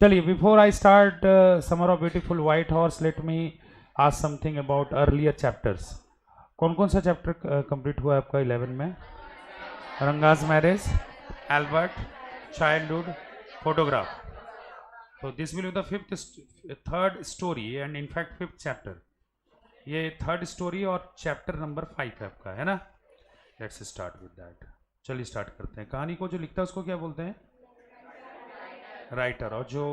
चलिए, before I start summer of beautiful white horse, let me ask something about earlier chapters. कौन कौन सा chapter complete हुआ है आपका 11 में? Ranga's marriage, Albert, childhood, photograph. तो this will be the third story and in fact fifth chapter. ये third story और चैप्टर नंबर 5 है आपका, है ना? Let's start with that. चलिए स्टार्ट करते हैं. कहानी को जो लिखता है उसको क्या बोलते हैं? राइटर. और जो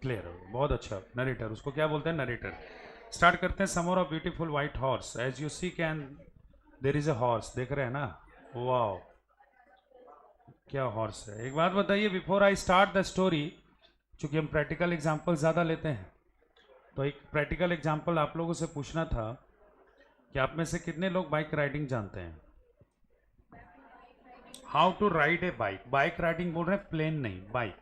क्लियर हो, बहुत अच्छा. नरेटर, उसको क्या बोलते हैं? नरेटर. स्टार्ट करते हैं. Summer of beautiful white horse. As you see can there is a horse. देख रहे हैं ना? वाओ, क्या हॉर्स है. एक बात बताइए, before I start the story, चूंकि हम प्रैक्टिकल एग्जाम्पल ज़्यादा लेते हैं, तो एक प्रैक्टिकल एग्जाम्पल आप लोगों से पूछना था कि आप में से कितने लोग बाइक राइडिंग जानते हैं? How to ride a bike. Bike riding बोल रहे हैं, प्लेन नहीं, bike.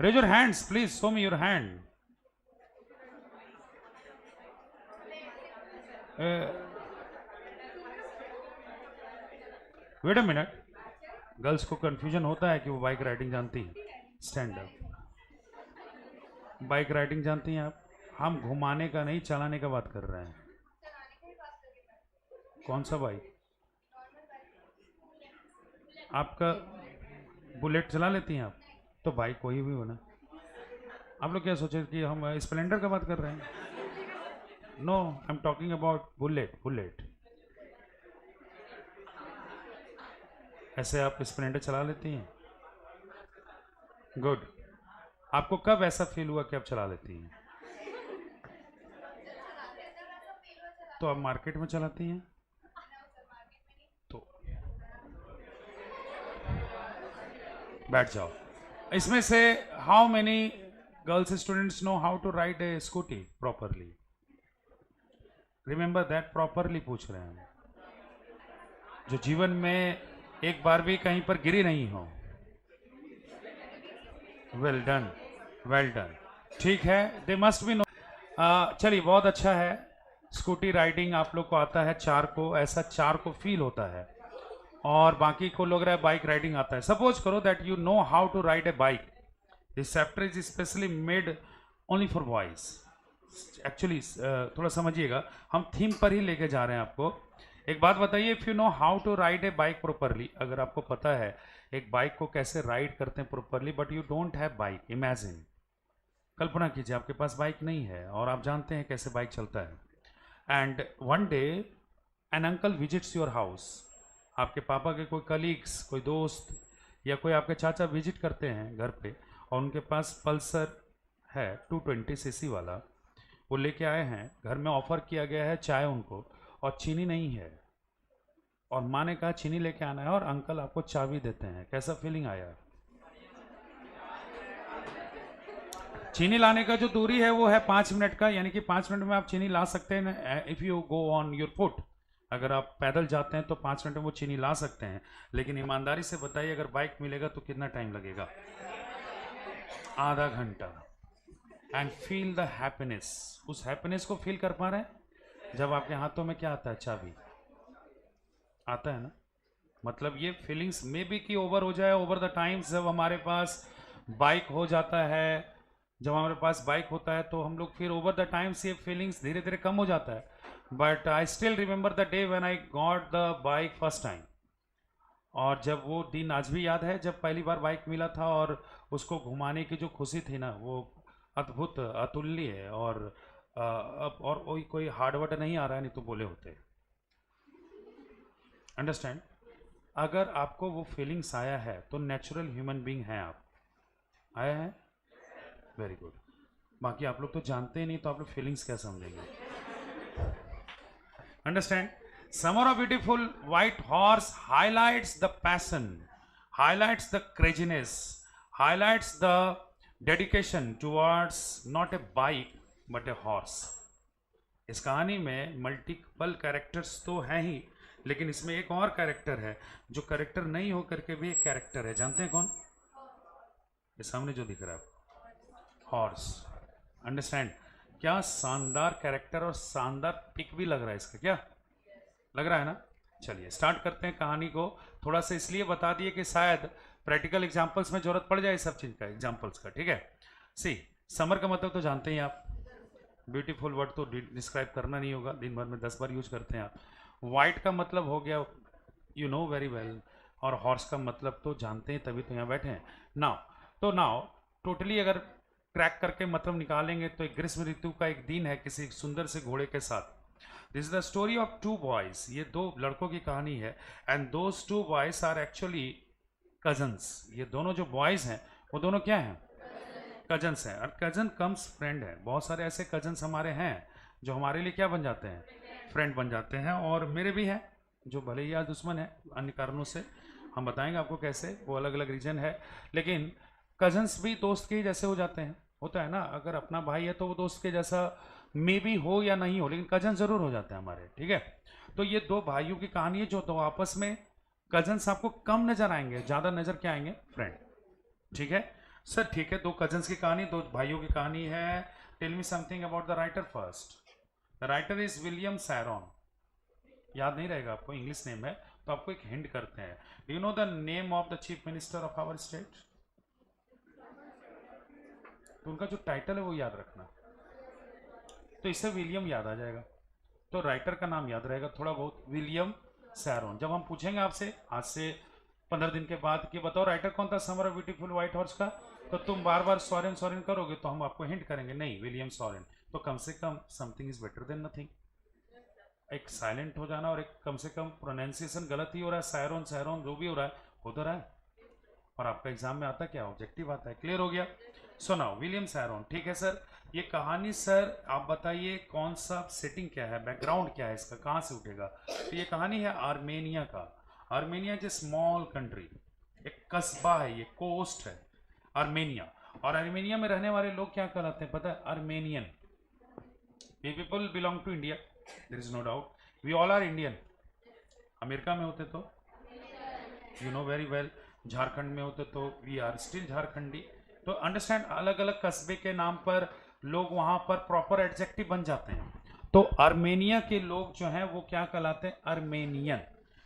Raise your hands please, show me your hand. Wait a minute. Girls को कंफ्यूजन होता है कि वो बाइक राइडिंग जानती हैं. Stand up. बाइक राइडिंग जानती हैं आप? हम घुमाने का नहीं, चलाने का बात कर रहे हैं. कौन सा बाइक? आपका बुलेट चला लेती हैं आप? तो बाइक कोई भी हो ना. आप लोग क्या सोचे कि हम स्प्लेंडर का बात कर रहे हैं? No, I am talking about Bullet. Bullet ऐसे आप स्प्लेंडर चला लेती हैं? गुड. आपको कब ऐसा फील हुआ कि आप चला लेती हैं? तो आप मार्केट में चलाती हैं? तो बैठ जाओ. इसमें से how many girls students know how to ride a scooty properly? Remember that, properly पूछ रहे हैं, जो जीवन में एक बार भी कहीं पर गिरी नहीं हो. Well done, well done. ठीक है, दे मस्ट बी नो. चलिए, बहुत अच्छा है. स्कूटी राइडिंग आप लोग को आता है. चार को ऐसा चार को फील होता है, और बाकी को लग रहा है बाइक राइडिंग आता है. सपोज करो that you know how to ride a bike. This chapter is specially made only for boys. Actually थोड़ा समझिएगा, हम थीम पर ही लेके जा रहे हैं आपको. एक बात बताइए, if you know how to ride a bike properly, अगर आपको पता है एक बाइक को कैसे राइड करते हैं properly, but you don't have bike. Imagine, कल्पना कीजिए आपके पास बाइक नहीं है और आप जानते हैं कैसे बाइक चलता है. And one day an uncle visits your house. आपके पापा के कोई कलीग्स, कोई दोस्त या कोई आपके चाचा विजिट करते हैं घर पे, और उनके पास पल्सर है 220cc वाला. वो लेके आए हैं. घर में ऑफर किया गया है चाय उनको, और चीनी नहीं है, और माँ ने कहा चीनी लेके आना है, और अंकल आपको चाबी देते हैं. कैसा फीलिंग आया? चीनी लाने का जो दूरी है वो है 5 मिनट का, यानी कि 5 मिनट में आप चीनी ला सकते हैं if you go on your foot. अगर आप पैदल जाते हैं तो 5 मिनट में वो चीनी ला सकते हैं. लेकिन ईमानदारी से बताइए, अगर बाइक मिलेगा तो कितना टाइम लगेगा? आधा घंटा. And feel the happiness. उस हैप्पीनेस को फील कर पा रहे हैं जब आपके हाथों में क्या आता है? चाबी आता है ना. मतलब ये फीलिंग्स मे बी कि ओवर हो जाए ओवर द टाइम्स. जब हमारे पास बाइक हो जाता है, जब हमारे पास बाइक होता है, तो हम लोग फिर ओवर द टाइम्स ये फीलिंग्स धीरे धीरे कम हो जाता है. But I still remember the day when I got the bike first time. और जब वो दिन आज भी याद है, जब पहली बार बाइक मिला था और उसको घुमाने की जो खुशी थी ना, वो अद्भुत, अतुल्य है. और अब और कोई हार्ड वर्ड नहीं आ रहा है, नहीं तो बोले होते. अंडरस्टैंड? अगर आपको वो फीलिंग्स आया है तो नेचुरल ह्यूमन बीइंग हैं आप. आया है? Very good. बाकी आप लोग तो जानते ही नहीं, तो आप लोग फीलिंग्स क्या समझेंगे? Understand? Summer of beautiful white horse highlights the passion, highlights the craziness, highlights the dedication towards not a bike but a horse. इस कहानी में मल्टीपल कैरेक्टर्स तो हैं ही, लेकिन इसमें एक और कैरेक्टर है जो कैरेक्टर नहीं होकर के भी एक कैरेक्टर है. जानते हैं कौन? ये सामने जो दिख रहा है, हॉर्स. अंडरस्टैंड? क्या शानदार कैरेक्टर और शानदार पिक भी लग रहा है इसका. क्या लग रहा है ना? चलिए स्टार्ट करते हैं कहानी को। थोड़ा सा इसलिए बता दिए कि शायद प्रैक्टिकल एग्जाम्पल्स में जरूरत पड़ जाए सब चीज़ का, एग्जाम्पल्स का, ठीक है। सी, समर का मतलब तो जानते हैं आप, ब्यूटीफुल वर्ड तो डिस्क्राइब करना नहीं होगा, दिन भर में 10 बार यूज करते हैं आप। वाइट का मतलब हो गया, यू नो वेरी वेल, और हॉर्स का मतलब तो जानते हैं, तभी तो यहाँ बैठे हैं। नाउ टोटली अगर क्रैक करके मतलब निकालेंगे तो एक ग्रीष्म ऋतु का एक दिन है किसी सुंदर से घोड़े के साथ। This is the story of two boys, ये दो लड़कों की कहानी है। And those two boys are actually cousins. ये दोनों जो बॉयज हैं वो दोनों क्या हैं? कजन्स हैं। और कजन कम्स फ्रेंड है। बहुत सारे ऐसे कजन्स हमारे हैं जो हमारे लिए क्या बन जाते हैं? फ्रेंड बन जाते हैं। और मेरे भी हैं जो भले ही आज दुश्मन है अन्य कारणों से, हम बताएंगे आपको कैसे, वो अलग अलग रीजन है। लेकिन कजन्स भी दोस्त के ही जैसे हो जाते हैं, होता है ना, अगर अपना भाई है तो वो दोस्त के जैसा मे भी हो या नहीं हो, लेकिन कजन जरूर हो जाते हैं हमारे, ठीक है। तो ये दो भाइयों की कहानी है जो दो आपस में, कजन्स आपको कम नजर आएंगे, ज्यादा नजर क्या आएंगे? फ्रेंड, ठीक है सर, ठीक है। दो कजन्स की कहानी, दो भाइयों की कहानी है। Tell me something about the writer first. The writer is William Saroyan. याद नहीं रहेगा आपको, इंग्लिश नेम है, तो आपको एक हिंट करते हैं। Do you know the name of the chief minister of our state? तो उनका जो टाइटल है वो याद रखना, तो इससे विलियम याद आ जाएगा, तो राइटर का नाम याद रहेगा थोड़ा बहुत, विलियम सैरोन। जब हम पूछेंगे आपसे आज से 15 दिन के बाद कि बताओ राइटर कौन था summer of beautiful white horse का, तो तुम बार बार सॉरेन सॉरेन करोगे तो हम आपको हिंट करेंगे नहीं, विलियम सॉरेन। तो कम से कम something is better than nothing. एक साइलेंट हो जाना और एक कम से कम प्रोनाउंसिएशन गलत ही हो रहा है, सैरोन सैरोन जो भी हो रहा है हो तो रहा है, और आपका एग्जाम में आता क्या? ऑब्जेक्टिव आता है। क्लियर हो गया? सो नाउ विलियम सैरोन, ठीक है सर। ये कहानी सर आप बताइए कौन सा सेटिंग क्या है, बैकग्राउंड क्या है इसका, कहाँ से उठेगा? तो ये कहानी है आर्मेनिया का। Armenia is a small country, एक कस्बा है, ये कोस्ट है आर्मेनिया। और आर्मेनिया में रहने वाले लोग क्या कहलाते हैं पता है? Armenian. We people belong to India, there is no doubt, we all are Indian. America में होते तो you know very well, Jharkhand में होते तो वी आर स्टिल झारखंडी। तो अंडरस्टैंड, अलग अलग कस्बे के नाम पर लोग वहां पर प्रॉपर एडजेक्टिव बन जाते हैं। तो आर्मेनिया के लोग जो हैं वो क्या कहलाते हैं? आर्मेनियन।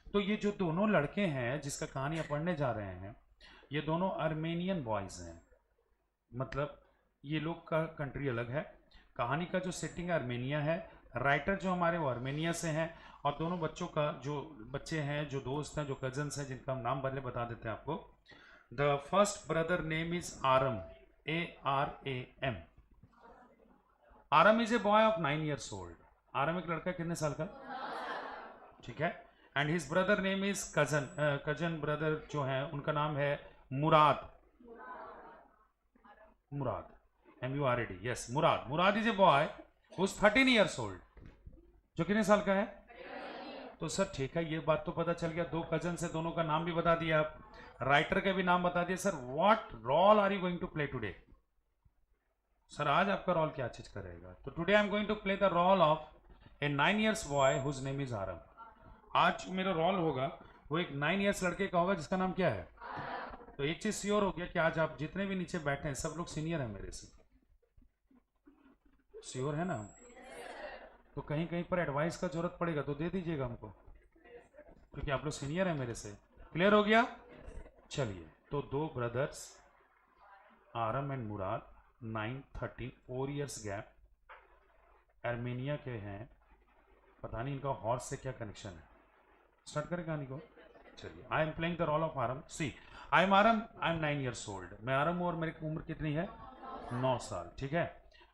तो ये जो दोनों लड़के हैं जिसका कहानी आप पढ़ने जा रहे हैं, ये दोनों आर्मेनियन बॉयज हैं, मतलब ये लोग का कंट्री अलग है। कहानी का जो सेटिंग आर्मेनिया है, राइटर जो हमारे वो आर्मेनिया से हैं, और दोनों बच्चों का जो बच्चे हैं, जो दोस्त हैं, जो कजन्स हैं, जिनका हम नाम बदले बता देते हैं आपको। The first brother name is Aram, ARAM। Aram is a boy of 9 years old। Aram एक लड़का कितने साल का? ठीक है। And his brother name is cousin brother जो है उनका नाम है Mourad. Mourad, MURAD, yes Mourad. Mourad is a boy who is 13 years old, जो कितने साल का है? तो सर ठीक है, ये बात तो पता चल गया, दो कजन से, दोनों का नाम भी बता दिया आप, राइटर के भी नाम बता दिए। Sir what role are you going to play today? Sir आज आपका रोल क्या चीज करेगा? तो today I am going to play the role of a 9 years boy whose name is Aram. आज मेरा रोल होगा वो एक 9 years लड़के का होगा जिसका नाम क्या है? तो एक चीज श्योर हो गया कि आज आप जितने भी नीचे बैठे हैं सब लोग सीनियर हैं मेरे से, श्योर है ना? तो कहीं कहीं पर एडवाइस का जरूरत पड़ेगा तो दे दीजिएगा हमको, क्योंकि आप लोग सीनियर हैं मेरे से। क्लियर हो गया? चलिए, तो दो brothers Aram and Murad, 9, 13, 4 years gap, Armenia के हैं। पता नहीं इनका हॉर्स से क्या कनेक्शन है। स्टार्ट करें कहानी को? चलिए, I am playing the role of Aram. See, I am Aram, I am 9 years old। मैं आरम हूँ और मेरी उम्र कितनी है? 9 साल, ठीक है।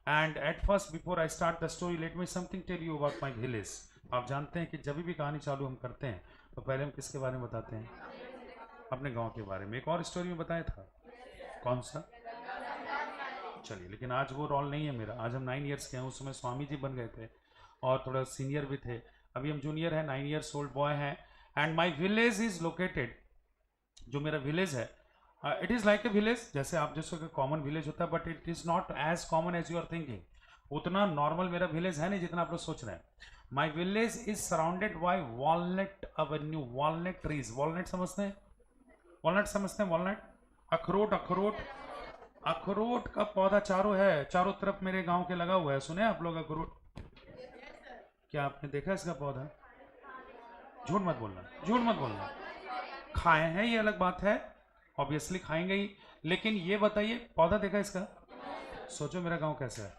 And at first before I start the story let me something tell you about my village. आप जानते हैं कि जब भी कहानी चालू हम करते हैं तो पहले हम किसके बारे में बताते हैं? अपने गांव के बारे में। एक और स्टोरी में बताया था, कौन सा? चलिए, लेकिन आज वो रोल नहीं है मेरा। आज हम 9 years के हैं, उस समय स्वामी जी बन गए थे और थोड़ा सीनियर भी थे। अभी हम जूनियर हैं, 9 years old बॉय हैं। And my village is located, जो मेरा विलेज है, it is like a village, जैसे आप जैसे कॉमन विलेज होता है, but it is not as common as you are thinking. उतना नॉर्मल मेरा विलेज है नहीं जितना आप लोग सोच रहे हैं। My village is surrounded by walnut avenue, walnut trees. Walnut समझते हैं? वॉलनट समझते हैं? वॉलनट, अखरोट, अखरोट, अखरोट का पौधा चारों है, चारों तरफ मेरे गांव के लगा हुआ है। सुने आप लोग अखरोट? क्या आपने देखा इसका पौधा? झूठ मत बोलना, झूठ मत बोलना। खाए हैं ये अलग बात है, ऑब्वियसली खाएंगे ही, लेकिन ये बताइए पौधा देखा इसका? सोचो मेरा गांव कैसा है।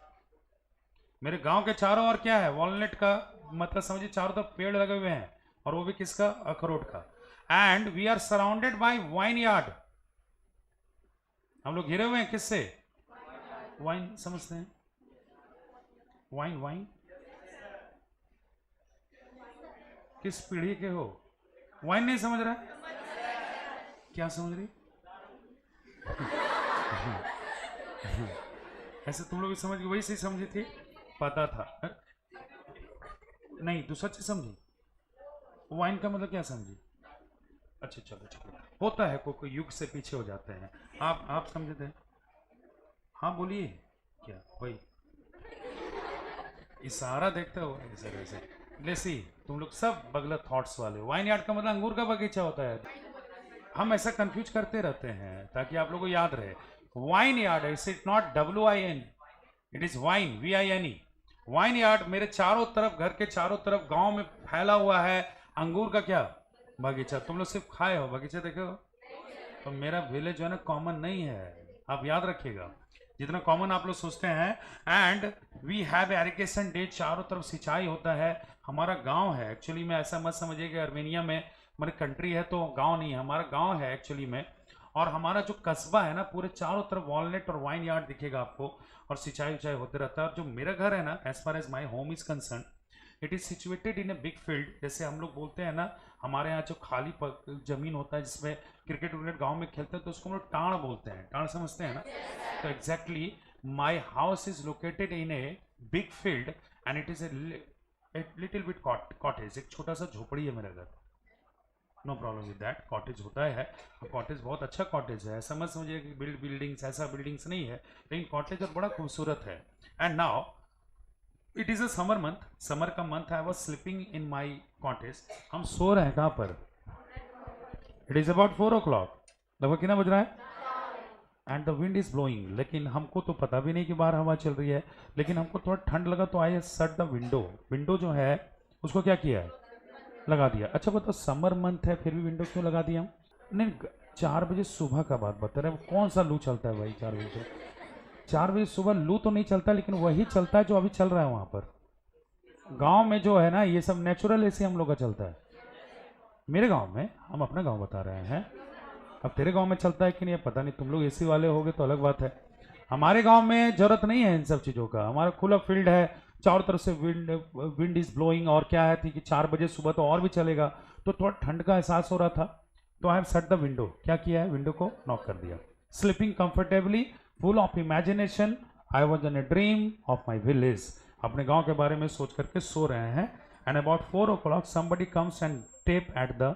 मेरे गांव के चारों ओर क्या है? वॉलनट का, मतलब समझिए चारों तरफ पेड़ लगे हुए हैं, और वो भी किसका? अखरोट का। And we are surrounded by vineyard. हम लोग घिरे हुए हैं किससे? वाइन समझते हैं? वाइन, वाइन किस पीढ़ी के हो? वाइन नहीं समझ रहा? क्या समझ रही? ऐसे तुम लोग भी समझ गए? वही सही समझी थी, पता था। नहीं दूसरा चीज समझी। वाइन का मतलब क्या समझी? अच्छा चलो ठीक है, होता है, कोई युग से पीछे हो जाते हैं। आप समझते हैं? हाँ बोलिए। क्या वही इशारा देखते हो ऐसे वैसे? लेसी तुम लोग सब बगला थॉट्स वाले। वाइन यार्ड का मतलब अंगूर का बगीचा होता है। हम ऐसा कंफ्यूज करते रहते हैं ताकि आप लोगों को याद रहे। Wine yard is it not WIN, it is wine VINE। Wine yard मेरे चारों तरफ, घर के चारों तरफ गांव में फैला हुआ है अंगूर का क्या? बगीचा। तुम लोग सिर्फ खाए हो, बगीचा देखे हो? तो मेरा विलेज जो है ना कॉमन नहीं है, आप याद रखिएगा, जितना कॉमन आप लोग सोचते हैं। And we have irrigation day, चारों तरफ सिंचाई होता है। हमारा गांव है एक्चुअली में, ऐसा मत समझिए कि अर्मेनिया में हमारी कंट्री है तो गांव नहीं है, हमारा गांव है एक्चुअली में। और हमारा जो कस्बा है ना, पूरे चारों तरफ वॉलनट और वाइन यार्ड दिखेगा आपको, और सिंचाई उचाई होते रहता है। और जो मेरा घर है ना, as far as my home is concern, it is situated in a big field. जैसे हम लोग बोलते हैं ना, हमारे यहाँ जो खाली जमीन होता है जिसमें क्रिकेट विकेट गांव में खेलते हैं, तो उसको हम लोग टाण बोलते हैं। टाण समझते हैं ना? तो exactly my house is located in a big field and it is a little bit cottage. एक छोटा सा झोपड़ी है मेरा घर। No problem with that, cottage होता है। कॉटेज बहुत अच्छा कॉटेज है, ऐसा मत समझिए कि बिल्डिंग्स, ऐसा बिल्डिंग्स नहीं है, लेकिन कॉटेज और बड़ा खूबसूरत है। And now it is a summer month, summer का मंथ है। I was sleeping in my cottage. हम सो रहे हैं कहाँ पर? इट इज अबाउट 4 o'clock, लगभग कितना बज रहा है? And the wind is blowing. लेकिन हमको तो पता भी नहीं कि बाहर हवा चल रही है, लेकिन हमको थोड़ा ठंड लगा तो I shut the window. Window जो है उसको क्या किया है? लगा दिया। अच्छा बताओ, समर मंथ है फिर भी विंडो क्यों लगा दिया? नहीं, 4 बजे सुबह का बात बता रहे हैं। कौन सा लू चलता है भाई 4 बजे? 4 बजे सुबह लू तो नहीं चलता, लेकिन वही चलता है जो अभी चल रहा है वहां पर। गांव में जो है ना, ये सब नेचुरल एसी हम लोग का चलता है। मेरे गांव में, हम अपना गांव बता रहे हैं, अब तेरे गांव में चलता है कि नहीं पता नहीं, तुम लोग एसी वाले होगे तो अलग बात है। हमारे गांव में जरूरत नहीं है इन सब चीज़ों का, हमारा खुला फील्ड है, चारों तरफ से विंड इज ब्लोइंग। और क्या है थी कि 4 बजे सुबह तो और भी चलेगा, तो थोड़ा ठंड का एहसास हो रहा था, तो I have shut the window. क्या किया है? विंडो को नॉक कर दिया। Sleeping comfortably, full of imagination, I was in a dream of my village. अपने गांव के बारे में सोच करके सो रहे हैं। And about 4 o'clock somebody comes and tap at the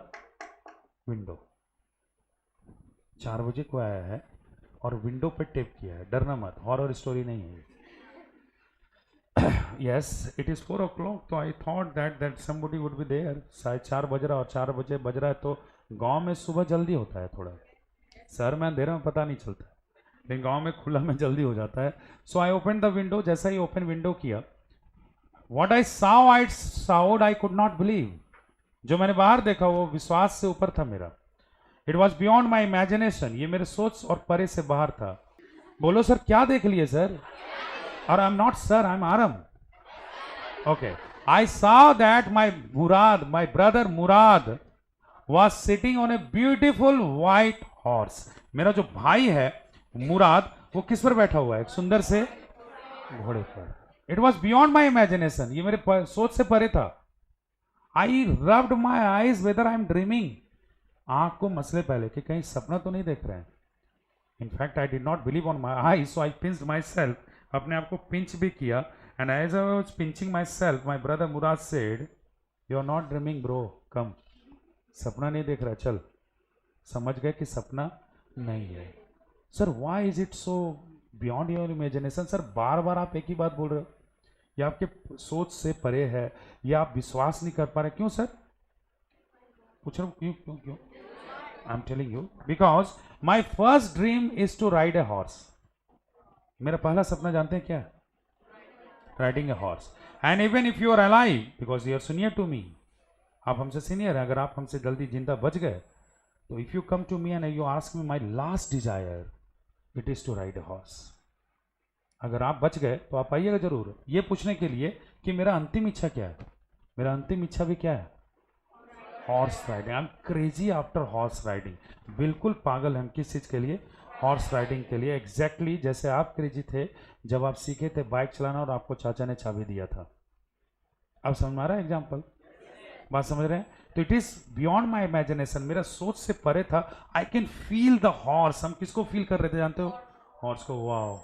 window। 4 बजे को आया है और विंडो पे टेप किया है। डरना मत, हॉरर स्टोरी नहीं है। yes, it is 4 o'clock, तो I thought that somebody would be there। शायद 4 बज रहा, और 4 बजे बज रहा है तो गांव में सुबह जल्दी होता है थोड़ा, शहर में अंधेरे में पता नहीं चलता, लेकिन गांव में खुला में जल्दी हो जाता है। So I open the window. जैसा ही ओपन विंडो किया, what I saw I could not believe. जो मैंने बाहर देखा वो विश्वास से ऊपर था मेरा। It was beyond my imagination, ये मेरे सोच और परे से बाहर था। बोलो सर क्या देख लिए सर? और I am not sir, I am Aram. Okay, I saw that my brother Murad was sitting on a beautiful white horse। मेरा जो भाई है मुराद, वो किस पर बैठा हुआ है? एक सुंदर से घोड़े पर। It was beyond my imagination, ये मेरे सोच से परे था। I rubbed my eyes whether I am dreaming. आंख को मसले पहले कि कहीं सपना तो नहीं देख रहे हैं। In fact I did not believe on my eyes, so I pinched myself, अपने आप को पिंच भी किया। And as I was pinching myself, my brother Murad said, you are not dreaming bro, come. सपना नहीं देख रहा, चल। समझ गए कि सपना नहीं है। Sir why is it so beyond your imagination? Sir बार बार आप एक ही बात बोल रहे हो, या आपके सोच से परे है, या आप विश्वास नहीं कर पा रहे। क्यों सर? पूछ रहा हूँ क्यों क्यों क्यों? I am telling you because my first dream is to ride a horse. मेरा पहला सपना जानते हैं क्या? Riding a horse. And even if you are alive, because you are senior to me, आप हमसे सीनियर हैं, अगर आप हमसे जल्दी जिंदा बच गए तो if you come to me and you ask me my last desire it is to ride a horse. अगर आप बच गए तो आप आइएगा जरूर ये पूछने के लिए कि मेरा अंतिम इच्छा क्या है। मेरा अंतिम इच्छा भी क्या है? Horse riding. I am crazy after horse riding. बिल्कुल पागल हम किस चीज़ के लिए? हॉर्स राइडिंग के लिए। एग्जैक्टली जैसे आप क्रेजी थे जब आप सीखे थे बाइक चलाना और आपको चाचा ने चाबी दिया था। अब समझ में आ रहा है एग्जाम्पल? बात समझ रहे हैं? तो it is beyond my imagination, मेरा सोच से परे था। I can feel the horse. हम किसको फील कर रहे थे जानते हो? हॉर्स को। वाओ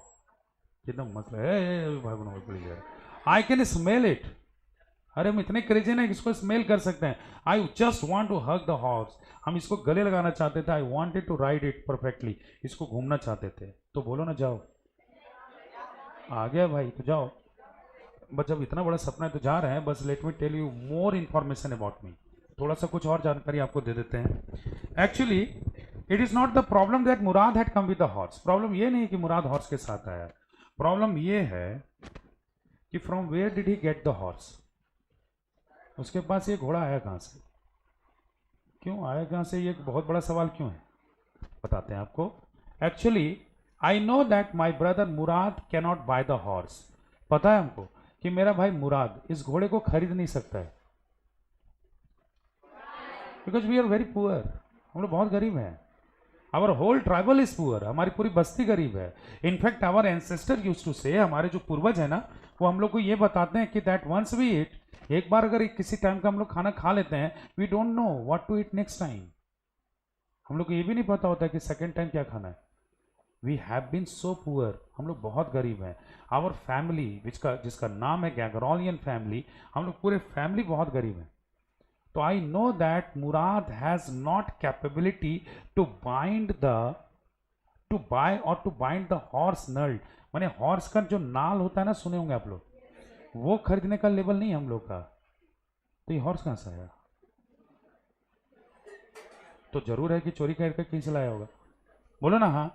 कितना मस्त है। I can smell it. अरे हम इतने क्रेजी ना इसको स्मेल कर सकते हैं। I just want to hug the horse. हम इसको गले लगाना चाहते थे। I wanted to ride it perfectly. इसको घूमना चाहते थे। तो बोलो ना जाओ। आ गया भाई तो जाओ। बस जब इतना बड़ा सपना है तो जा रहे हैं। बस let me tell you more information about me. थोड़ा सा कुछ और जानकारी आपको दे देते हैं। Actually it is not the problem that Murad had come with the horse. Problem ये नहीं कि मुराद हॉर्स के साथ आया। प्रॉब्लम ये है कि from where did he get the horse. उसके पास ये घोड़ा आया कहां से? क्यों आया कहां से? ये बहुत बड़ा सवाल क्यों है? बताते हैं आपको। Actually I know that my brother Murad cannot by the horse. पता है हमको कि मेरा भाई मुराद इस घोड़े को खरीद नहीं सकता है। Because we are very poor. हम लोग बहुत गरीब हैं। Our whole tribal is poor. हमारी पूरी बस्ती गरीब है। In fact our ancestor used to say, हमारे जो पूर्वज है ना वो हम लोग को ये बताते हैं कि दैट वंस वी ईट, एक बार अगर किसी टाइम का हम लोग खाना खा लेते हैं, we don't know what to eat next time. हम लोग को ये भी नहीं पता होता है कि सेकेंड टाइम क्या खाना है। We have been so poor. हम लोग बहुत गरीब हैं। आवर फैमिली जिसका नाम है गैगरॉलियन फैमिली, हम लोग पूरे फैमिली बहुत गरीब हैं। तो I know that Murad has not capability to bind the horse null. माने हॉर्स का जो नाल होता है ना, सुने होंगे आप लोग, वो खरीदने का लेवल नहीं हम लोग का। तो ये हॉर्स कहां से आया? तो जरूर है कि चोरी करके कहीं से लाया होगा। बोलो ना हाँ।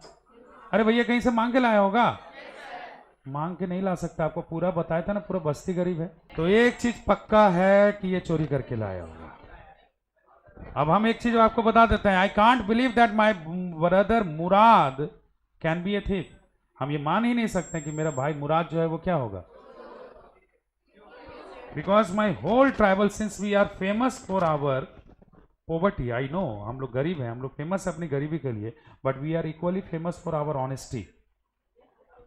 अरे भैया कहीं से मांग के लाया होगा? मांग के नहीं ला सकता। आपको पूरा बताया था ना, पूरा बस्ती गरीब है। तो एक चीज पक्का है कि ये चोरी करके लाया होगा। अब हम एक चीज आपको बता देते हैं। I can't believe that my brother Murad can be a thief. हम ये मान ही नहीं सकते कि मेरा भाई मुराद जो है वो क्या होगा। Because my whole tribal since we are famous for our poverty. I know हम लोग गरीब हैं, हम लोग फेमस है अपनी गरीबी के लिए, but we are equally famous for our honesty.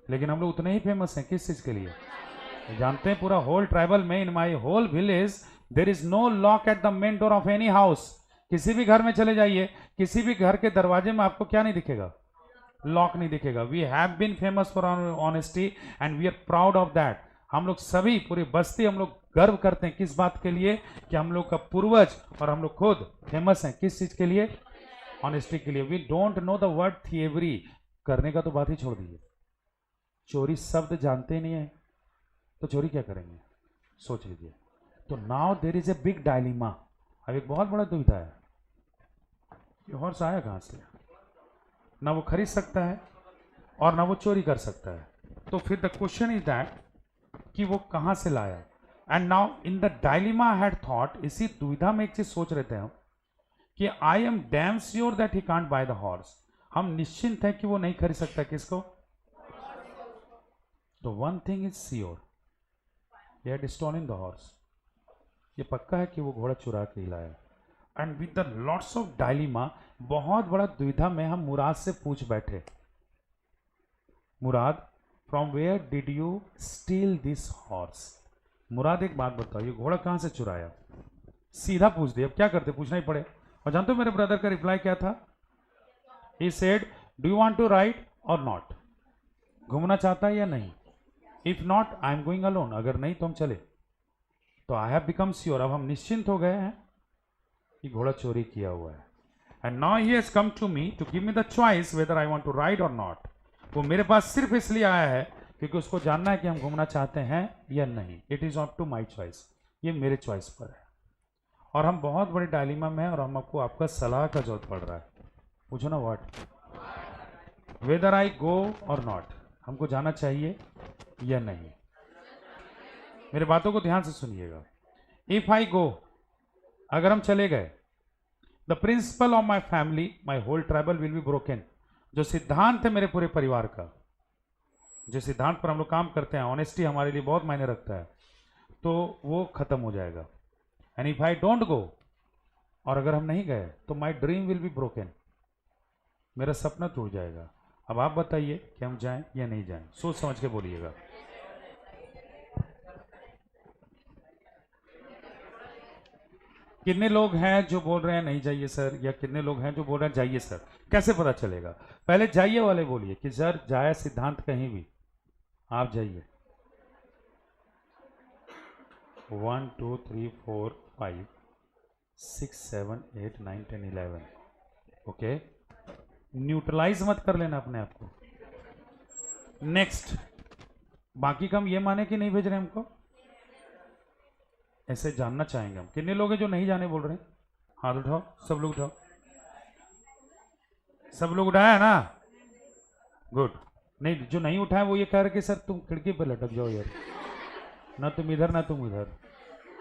लेकिन हम लोग उतने ही फेमस हैं किस चीज के लिए? जानते हैं पूरा होल ट्राइबल में, in my whole village there is no lock at the main door of any house. किसी भी घर में चले जाइए, किसी भी घर के दरवाजे में आपको क्या नहीं दिखेगा? लॉक नहीं दिखेगा। We have been famous for honesty and we are proud of that. हम लोग सभी पूरी बस्ती हम लोग गर्व करते हैं किस बात के लिए? कि हम लोग का पूर्वज और हम लोग खुद फेमस हैं किस चीज के लिए? ऑनेस्टी के लिए। We don't know the word thievery. करने का तो बात ही छोड़ दीजिए। चोरी शब्द जानते ही नहीं है तो चोरी क्या करेंगे? सोच लीजिए। तो now there is a big dilemma. अब एक बहुत बड़ा दुविधा है, ये हॉर्स आया कहां से? ना वो खरीद सकता है और ना वो चोरी कर सकता है। तो फिर द क्वेश्चन इज दैट कि वो कहां से लाया। And now in the dilemma had thought, इसी दुविधा में एक चीज सोच रहे थे हम कि I am damn sure that he can't by the horse. हम निश्चिंत हैं कि वो नहीं खरीद सकता। किसको? तो one thing is sure, he had stolen the horse. ये पक्का है कि वो घोड़ा चुरा के ही लाया। And with the lots of dilemma, बहुत बड़ा दुविधा में हम मुराद से पूछ बैठे, Murad from where did you steal this horse? Murad एक बात बताओ, ये घोड़ा कहां से चुराया? सीधा पूछ दिया। अब क्या करते, पूछना ही पड़े। और जानते हो मेरे ब्रदर का रिप्लाई क्या था? He said do you want to ride or not? घूमना चाहता है या नहीं? If not I am going alone. अगर नहीं तो हम चले। तो आई हैव बिकम श्योर, अब हम निश्चिंत हो गए हैं कि घोड़ा चोरी किया हुआ है। And now he has come to me to give me the choice whether I want to ride or not. वो मेरे पास सिर्फ इसलिए आया है क्योंकि उसको जानना है कि हम घूमना चाहते हैं या नहीं। It is up to my choice. ये मेरे चॉइस पर है। और हम बहुत बड़े डायलिमा में हैं और हमको आपका सलाह का जरूरत पड़ रहा है। पूछो ना व्हाट, वेदर आई गो और नॉट। हमको जाना चाहिए या नहीं? मेरे बातों को ध्यान से सुनिएगा। इफ आई गो, अगर हम चले गए, the principle of my family my whole tribal will be broken. जो सिद्धांत है मेरे पूरे परिवार का, जो सिद्धांत पर हम लोग काम करते हैं, ऑनेस्टी हमारे लिए बहुत मायने रखता है, तो वो खत्म हो जाएगा। And if I don't go, और अगर हम नहीं गए तो my dream will be broken, मेरा सपना टूट जाएगा। अब आप बताइए कि हम जाएं या नहीं जाएं, सोच समझ के बोलिएगा। कितने लोग हैं जो बोल रहे हैं नहीं जाइए सर, या कितने लोग हैं जो बोल रहे हैं जाइए सर? कैसे पता चलेगा? पहले जाइए वाले बोलिए कि सर जाए सिद्धांत कहीं भी, आप जाइए। 1 2 3 4 5 6 7 8 9 10 11। ओके, न्यूट्रलाइज मत कर लेना अपने आप को। नेक्स्ट, बाकी का हम ये माने कि नहीं भेज रहे हमको, ऐसे जानना चाहेंगे हम। कितने लोग हैं जो नहीं जाने बोल रहे हैं? हाथ उठाओ, सब लोग उठाओ। सब लोग उठाया है ना? गुड। नहीं, जो नहीं उठाया वो ये कह रहे कि सर तुम खिड़की पर लटक जाओ यार, ना तुम इधर ना तुम इधर,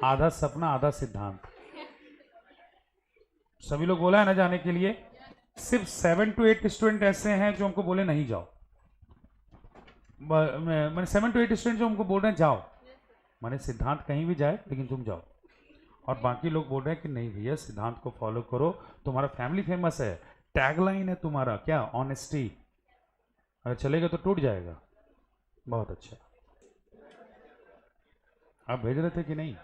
आधा सपना आधा सिद्धांत। सभी लोग बोला है ना जाने के लिए। सिर्फ 7 to 8 स्टूडेंट ऐसे हैं जो हमको बोले नहीं जाओ। मैंने 7 to 8 स्टूडेंट जो हमको बोल रहे हैं जाओ, माने सिद्धांत कहीं भी जाए लेकिन तुम जाओ। और बाकी लोग बोल रहे हैं कि नहीं भैया सिद्धांत को फॉलो करो, तुम्हारा फैमिली फेमस है, टैगलाइन है तुम्हारा क्या, ऑनेस्टी, अगर चलेगा तो टूट जाएगा। बहुत अच्छा। आप भेज रहे थे कि नहीं?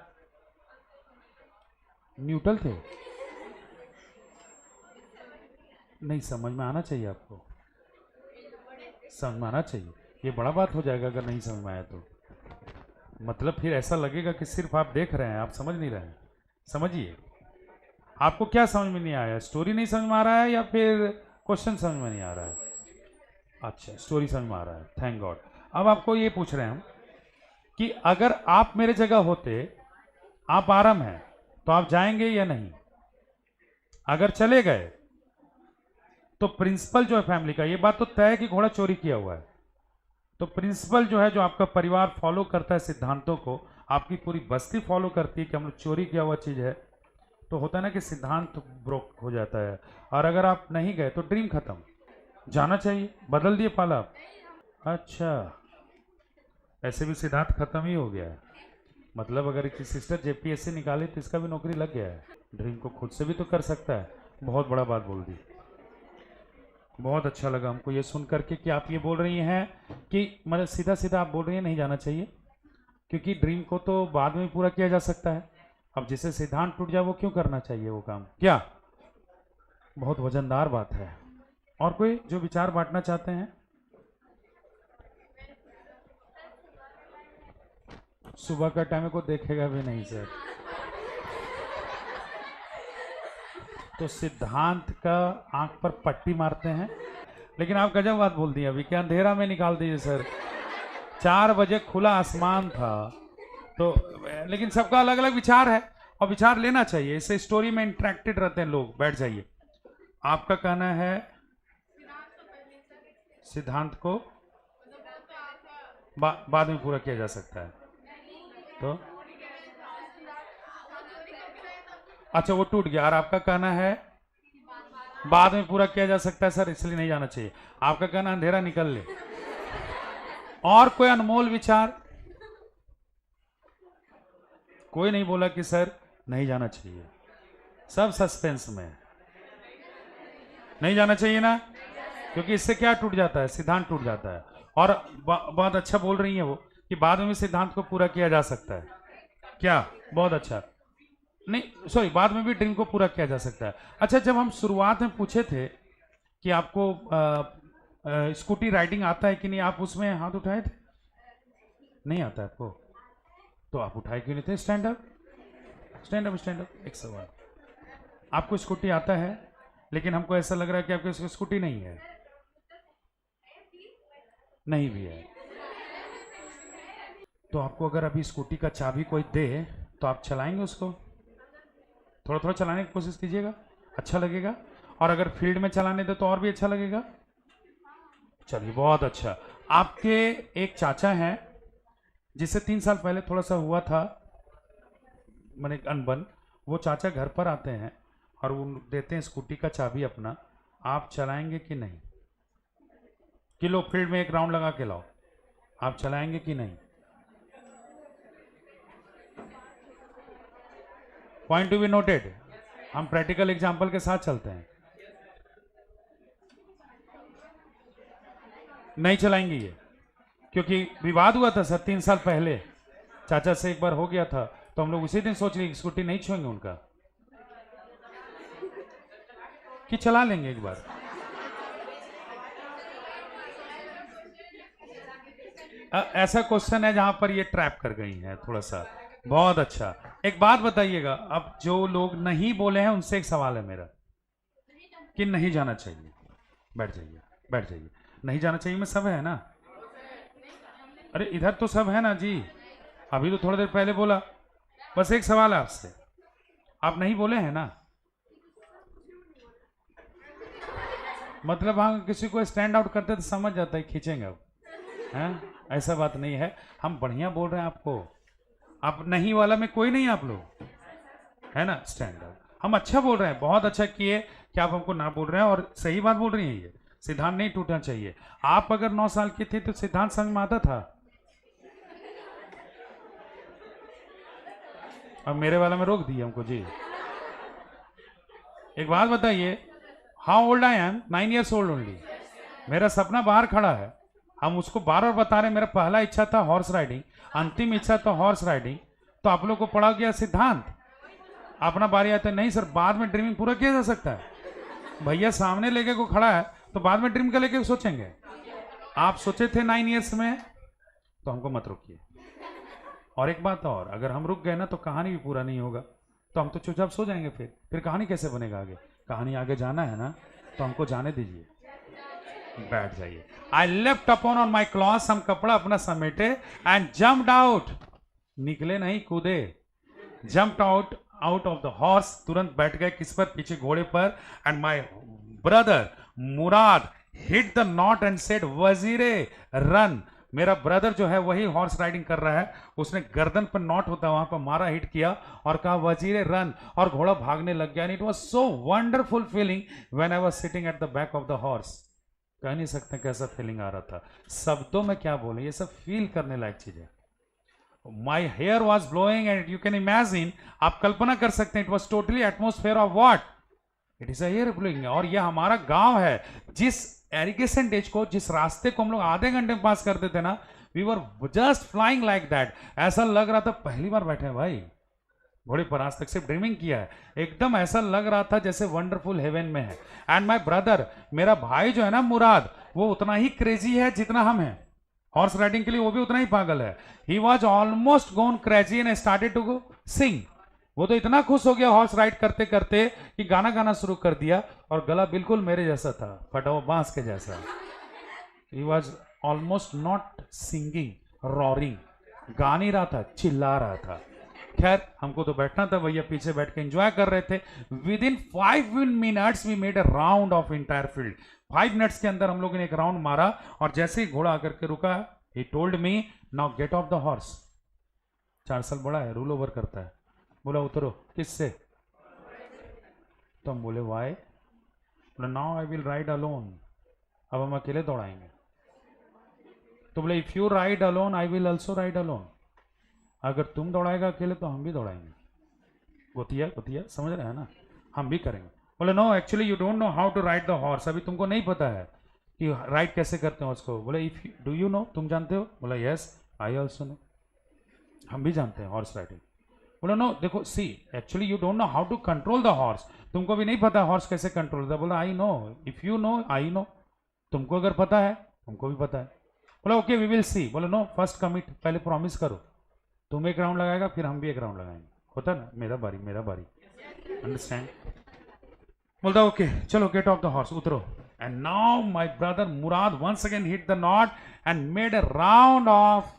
न्यूट्रल थे? नहीं, समझ में आना चाहिए आपको, समझ में आना चाहिए। ये बड़ा बात हो जाएगा अगर नहीं समझ में आया तो, मतलब फिर ऐसा लगेगा कि सिर्फ आप देख रहे हैं, आप समझ नहीं रहे हैं। समझिए, आपको क्या समझ में नहीं आया? स्टोरी नहीं समझ में आ रहा है या फिर क्वेश्चन समझ में नहीं आ रहा है? अच्छा, स्टोरी समझ में आ रहा है, थैंक गॉड। अब आपको ये पूछ रहे हैं हम कि अगर आप मेरे जगह होते, आप आराम हैं, तो आप जाएंगे या नहीं? अगर चले गए तो प्रिंसिपल जो है फैमिली का, ये बात तो तय है कि घोड़ा चोरी किया हुआ है, तो प्रिंसिपल जो है, जो आपका परिवार फॉलो करता है सिद्धांतों को, आपकी पूरी बस्ती फॉलो करती है कि हम लोग चोरी किया हुआ चीज है, तो होता है ना कि सिद्धांत ब्रोक हो जाता है। और अगर आप नहीं गए तो ड्रीम खत्म, जाना चाहिए। बदल दिए पाला आप? अच्छा, ऐसे भी सिद्धांत खत्म ही हो गया है, मतलब अगर इसकी सिस्टर जेपीएससी निकाली तो इसका भी नौकरी लग गया है। ड्रीम को खुद से भी तो कर सकता है। बहुत बड़ा बात बोल दी, बहुत अच्छा लगा हमको ये सुन करके कि आप ये बोल रही हैं कि मतलब सीधा सीधा आप बोल रही हैं नहीं जाना चाहिए, क्योंकि ड्रीम को तो बाद में पूरा किया जा सकता है। अब जिसे सिद्धांत टूट जाए वो क्यों करना चाहिए वो काम? क्या बहुत वजनदार बात है। और कोई जो विचार बांटना चाहते हैं? सुबह का टाइम को देखेगा भी नहीं सर, तो सिद्धांत का आंख पर पट्टी मारते हैं। लेकिन आप गजब बात बोल दी अभी, क्या अंधेरा में निकाल दीजिए सर, 4 बजे खुला आसमान था तो। लेकिन सबका अलग अलग विचार है और विचार लेना चाहिए, इससे स्टोरी में इंटरेक्टेड रहते हैं लोग। बैठ जाइए। आपका कहना है सिद्धांत को बाद में पूरा किया जा सकता है, तो अच्छा वो टूट गया। और आपका कहना है बाद में पूरा किया जा सकता है सर, इसलिए नहीं जाना चाहिए। आपका कहना अंधेरा निकल ले। और कोई अनमोल विचार? कोई नहीं बोला कि सर नहीं जाना चाहिए, सब सस्पेंस में। नहीं जाना चाहिए ना, क्योंकि इससे क्या टूट जाता है? सिद्धांत टूट जाता है। और बहुत अच्छा बोल रही है वो कि बाद में भी सिद्धांत को पूरा किया जा सकता है। क्या बहुत अच्छा, नहीं सॉरी, बाद में भी ड्रीम को पूरा किया जा सकता है। अच्छा, जब हम शुरुआत में पूछे थे कि आपको स्कूटी राइडिंग आता है कि नहीं, आप उसमें हाथ उठाए थे? नहीं आता है आपको, तो आप उठाए क्यों नहीं थे? Stand up, stand up, stand up. एक सवाल, आपको स्कूटी आता है लेकिन हमको ऐसा लग रहा है कि आपको स्कूटी नहीं है। नहीं भी है, तो आपको अगर अभी स्कूटी का चाबी कोई दे तो आप चलाएंगे उसको? थोड़ा थोड़ा चलाने की कोशिश कीजिएगा, अच्छा लगेगा। और अगर फील्ड में चलाने दे तो और भी अच्छा लगेगा। चलिए बहुत अच्छा। आपके एक चाचा हैं जिससे 3 साल पहले थोड़ा सा हुआ था मैंने अनबन, वो चाचा घर पर आते हैं और वो देते हैं स्कूटी का चाबी अपना, आप चलाएंगे कि नहीं? कि लो फील्ड में एक राउंड लगा के लाओ, आप चलाएंगे कि नहीं? Point to be noted. हम प्रैक्टिकल एग्जांपल के साथ चलते हैं। नहीं चलाएंगे ये, क्योंकि विवाद हुआ था सर 3 साल पहले, चाचा से एक बार हो गया था, तो हम लोग उसी दिन सोच लिए स्कूटी नहीं छुएंगे उनका, कि चला लेंगे एक बार। ऐसा क्वेश्चन है जहां पर ये ट्रैप कर गई है थोड़ा सा। बहुत अच्छा। एक बात बताइएगा, अब जो लोग नहीं बोले हैं उनसे एक सवाल है मेरा, कि नहीं जाना चाहिए। बैठ जाइए, बैठ जाइए। नहीं जाना चाहिए में सब है ना? अरे इधर तो सब है ना जी, अभी तो थोड़ी देर पहले बोला। बस एक सवाल है आपसे, आप नहीं बोले हैं ना? मतलब हाँ, किसी को स्टैंड आउट करते तो समझ जाता है खींचेंगे अब, हैं? ऐसा बात नहीं है, हम बढ़िया बोल रहे हैं आपको। आप नहीं वाला में कोई नहीं, आप लोग है ना स्टैंड आउट। हम अच्छा बोल रहे हैं, बहुत अच्छा किए कि आप हमको ना बोल रहे हैं, और सही बात बोल रही हैं। ये सिद्धांत नहीं टूटना चाहिए। आप अगर 9 साल की थे तो सिद्धांत समझ में आता था, अब मेरे वाला में रोक दिया हमको जी। एक बात बताइए, how old I am? 9 years old only. मेरा सपना बाहर खड़ा है, हम उसको बार बार बता रहे। मेरा पहला इच्छा था हॉर्स राइडिंग, अंतिम इच्छा था हॉर्स राइडिंग, तो आप लोग को पढ़ा गया सिद्धांत। अपना बारी आता है नहीं सर, बाद में ड्रीमिंग पूरा किया जा सकता है। भैया सामने लेके को खड़ा है तो बाद में ड्रीम का लेके सोचेंगे। आप सोचे थे 9 years में, तो हमको मत रोकिए। और एक बात और, अगर हम रुक गए ना तो कहानी भी पूरा नहीं होगा, तो हम तो चुपचाप सो जाएंगे। फिर कहानी कैसे बनेगा आगे? कहानी आगे जाना है ना, तो हमको जाने दीजिए, बैठ जाइए। I left upon on my cloth, हम कपड़ा अपना समेटे एंड जम्प्ड आउट। निकले नहीं, कूदे। Jumped out of the horse, तुरंत बैठ गए किस पर? पीछे घोड़े पर। And my brother Murad hit the knot and said Vazire run. मेरा ब्रदर जो है वही हॉर्स राइडिंग कर रहा है, उसने गर्दन पर नॉट होता है वहां पर मारा, हिट किया और कहा वजीरे रन, और घोड़ा भागने लग गया। And it was so wonderful feeling when I was sitting at the back of the horse. कह नहीं सकते कैसा फीलिंग आ रहा था, शब्दों में क्या बोले, ये सब फील करने लायक चीज है। My hair was blowing and you can imagine, आप कल्पना कर सकते हैं, it was totally atmosphere of what? It is air blowing. और ये हमारा गांव है, जिस एरिगेशन डेज को, जिस रास्ते को हम लोग आधे घंटे में पास करते थे ना, we were just flying like that. ऐसा लग रहा था पहली बार बैठे हैं भाई घोड़े पर, आज तक सिर्फ ड्रीमिंग किया है। एकदम ऐसा लग रहा था जैसे वंडरफुल हेवन में है। एंड माई ब्रदर, मेरा भाई जो है ना मुराद, वो उतना ही क्रेजी है जितना हम हैं हॉर्स राइडिंग के लिए, वो भी उतना ही पागल है। He was almost gone crazy and started to sing. वो तो इतना खुश हो गया हॉर्स राइड करते करते कि गाना गाना शुरू कर दिया, और गला बिल्कुल मेरे जैसा था, फटा हुआ बांस के जैसा। He was almost not singing, roaring, गा नहीं रहा था, चिल्ला रहा था। खैर हमको तो बैठना था, भैया पीछे बैठ के एंजॉय कर रहे थे। Within 5 minutes we made a round of entire field. 5 minutes के अंदर हम लोगों ने एक राउंड मारा, और जैसे ही घोड़ा आकर के रुका, he told me now get off the horse. 4 साल बड़ा है, रूल ओवर करता है। बोला उतरो। किससे? तो हम बोले वाई? बोला now I will ride alone, अब हम अकेले दौड़ाएंगे। तो बोले if you ride alone I will also ride alone, अगर तुम दौड़ाएगा अकेले तो हम भी दौड़ाएंगे। गोतिया गोतिया समझ रहे हैं ना, हम भी करेंगे। बोले no actually you don't know how to ride the horse, अभी तुमको नहीं पता है कि राइड कैसे करते हैं उसको। बोले इफ डू यू नो, तुम जानते हो? बोला यस आई ऑल्सो नो, हम भी जानते हैं हॉर्स राइडिंग। बोला नो देखो see actually you don't know how to control the horse, तुमको भी नहीं पता हॉर्स कैसे कंट्रोल होता है। बोला I know, if you no I know, तुमको अगर पता है हमको भी पता है। बोला ओके वी विल सी। बोला नो फर्स्ट कमिट, पहले प्रॉमिस करो, तुम एक राउंड लगाएगा फिर हम भी एक राउंड लगाएंगे, होता ना, मेरा बारी मेरा बारी, अंडरस्टैंड? बोलता ओके चलो गेट ऑफ द हॉर्स, उतरो। And now my brother Murad once again hit the knot and made a round of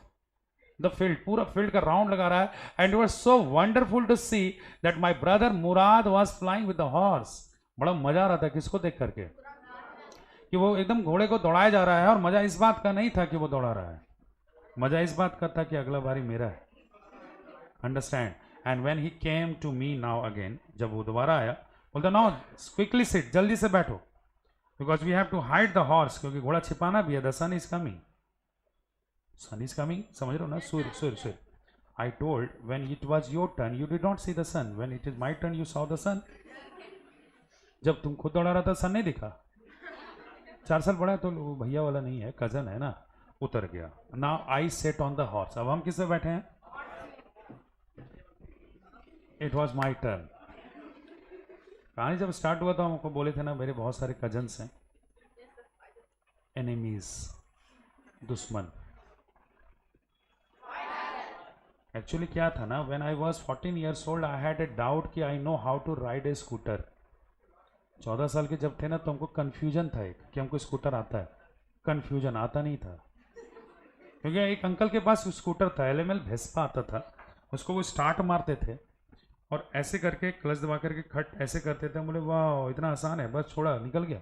the field, पूरा फील्ड का राउंड लगा रहा है। And it was so wonderful to see that my brother Murad was flying with the horse. बड़ा मजा आ रहा था किसको देख करके, कि वो एकदम घोड़े को दौड़ाया जा रहा है। और मजा इस बात का नहीं था कि वो दौड़ा रहा है, मजा इस बात का था कि अगला बारी मेरा है, understand? And when he came to me now again, जब वो दोबारा आया, बोलता नाउ क्विकली सिट, जल्दी से बैठो, because we have to hide the horse, क्योंकि घोड़ा छिपाना भी है, the sun is coming, sun is coming, समझ रहे हो ना, सूर्य सूर्य सूर्य। I told when it was your turn you did not see the sun, when it is my turn you saw the sun. जब तुम खुद दौड़ा रहा था सन नहीं दिखा। 4 साल बड़ा है तो वो भैया वाला नहीं है, कजन है ना, उतर गया। Now I sat on the horse, अब हम किससे बैठे हैं? It was my turn. कहानी जब स्टार्ट हुआ था हमको बोले थे ना, मेरे बहुत सारे कजन्स हैं, एनिमीज, दुश्मन। एक्चुअली क्या था ना, when I was 14 years old I had a doubt कि I know how to ride a scooter. 14 साल के जब थे ना तो हमको कन्फ्यूजन था एक, कि हमको स्कूटर आता है, कन्फ्यूजन आता नहीं था, क्योंकि एक अंकल के पास स्कूटर था, एलएमएल भेस्पा आता था, उसको वो स्टार्ट मारते थे और ऐसे करके क्लच दबा करके खट ऐसे करते थे। बोले वाह इतना आसान है, बस छोड़ा निकल गया।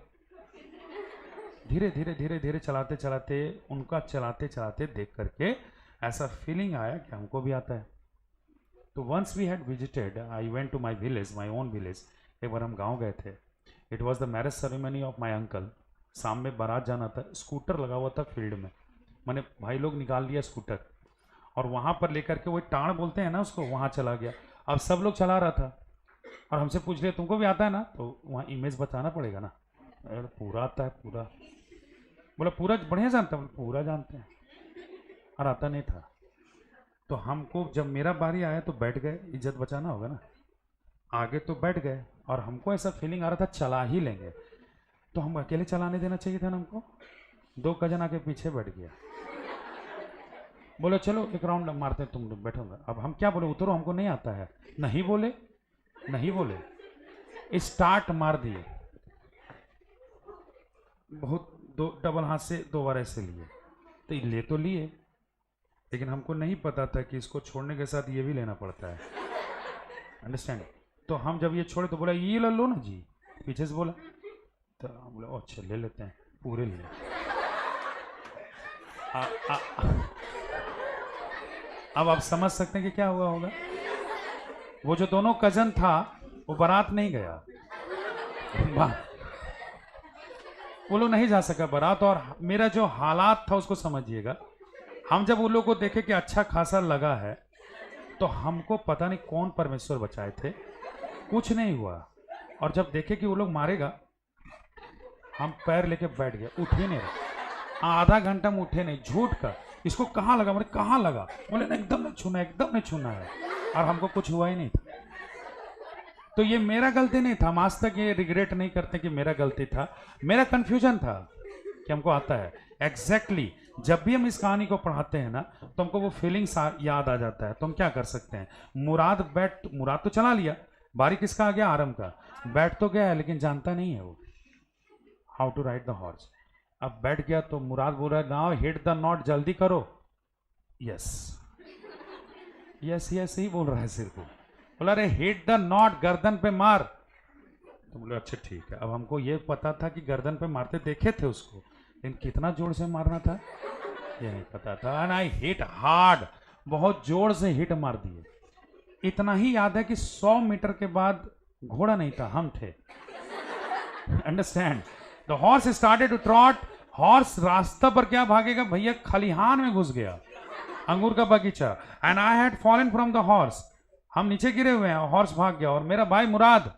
धीरे धीरे धीरे धीरे चलाते चलाते, उनका चलाते चलाते देख करके ऐसा फीलिंग आया कि हमको भी आता है। तो once we had visited, I went to my village, my own village. एक बार हम गाँव गए थे, it was the marriage ceremony of my uncle. शाम में बारात जाना था, स्कूटर लगा हुआ था फील्ड में, मैंने भाई लोग निकाल लिया स्कूटर और वहाँ पर लेकर के, वही टाण बोलते हैं ना उसको, वहाँ चला गया। अब सब लोग चला रहा था और हमसे पूछ लिया तुमको भी आता है ना, तो वहाँ इमेज बताना पड़ेगा ना, अरे पूरा आता है पूरा। बोला पूरा बढ़िया जानता है, पूरा जानते हैं, और आता नहीं था। तो हमको जब मेरा बारी आया तो बैठ गए, इज्जत बचाना होगा ना, आगे तो बैठ गए और हमको ऐसा फीलिंग आ रहा था चला ही लेंगे, तो हम अकेले चलाने देना चाहिए था ना हमको। 2 कजन आके पीछे बैठ गया, बोले चलो एक राउंड मारते हैं, तुम बैठोगे। अब हम क्या बोले, उतरो हमको नहीं आता है, नहीं बोले, नहीं बोले, स्टार्ट मार दिए, बहुत डबल हाथ से 2 बार ऐसे लिए, तो ले तो लिए, लेकिन हमको नहीं पता था कि इसको छोड़ने के साथ ये भी लेना पड़ता है, अंडरस्टैंड। तो हम जब ये छोड़े तो बोला ये ले लो ना जी, पीछे से बोला, तो हम बोले अच्छा ले लेते हैं, पूरे लिए। अब आप समझ सकते हैं कि क्या हुआ होगा। वो जो दोनों कजन था वो बारात नहीं गया, वो लोग नहीं जा सका बारात, और मेरा जो हालात था उसको समझिएगा। हम जब उन लोग को देखे कि अच्छा खासा लगा है, तो हमको पता नहीं कौन परमेश्वर बचाए थे, कुछ नहीं हुआ। और जब देखे कि वो लोग मारेगा, हम पैर लेके बैठ गए, उठे नहीं, आधा घंटा में उठे नहीं, झूठ का। इसको कहाँ लगा, बोले कहाँ लगा, बोले ना एकदम नहीं छूना, एकदम नहीं छूना है, और हमको कुछ हुआ ही नहीं था। तो ये मेरा गलती नहीं था, हम आज तक ये रिग्रेट नहीं करते कि मेरा गलती था, मेरा कंफ्यूजन था कि हमको आता है। एग्जैक्टली जब भी हम इस कहानी को पढ़ाते हैं ना, तो हमको वो फीलिंग्स याद आ जाता है। तो हम क्या कर सकते हैं, मुराद तो चला लिया, बारी किसका आ गया, आरम का। बैठ तो गया है लेकिन जानता नहीं है वो how to ride the horse. अब बैठ गया तो मुराद बोल रहा है नाउ हिट द नॉट, जल्दी करो। यस यस यस ही बोल रहा है सिर को, बोला अरे हिट द नॉट, गर्दन पे मार। तो बोले अच्छा ठीक है। अब हमको ये पता था कि गर्दन पे मारते देखे थे उसको, लेकिन कितना जोर से मारना था ये नहीं पता था। एंड आई हिट हार्ड, बहुत जोर से हिट मार दिए। इतना ही याद है कि 100 मीटर के बाद घोड़ा नहीं था, हम थे। Understand, the horse started to trot. Horse रास्ता पर क्या भागेगा भैया, खलिहान में घुस गया, अंगूर का बगीचा। And I had fallen from the horse, हम नीचे गिरे हुए हैं, हॉर्स भाग गया। और मेरा भाई मुराद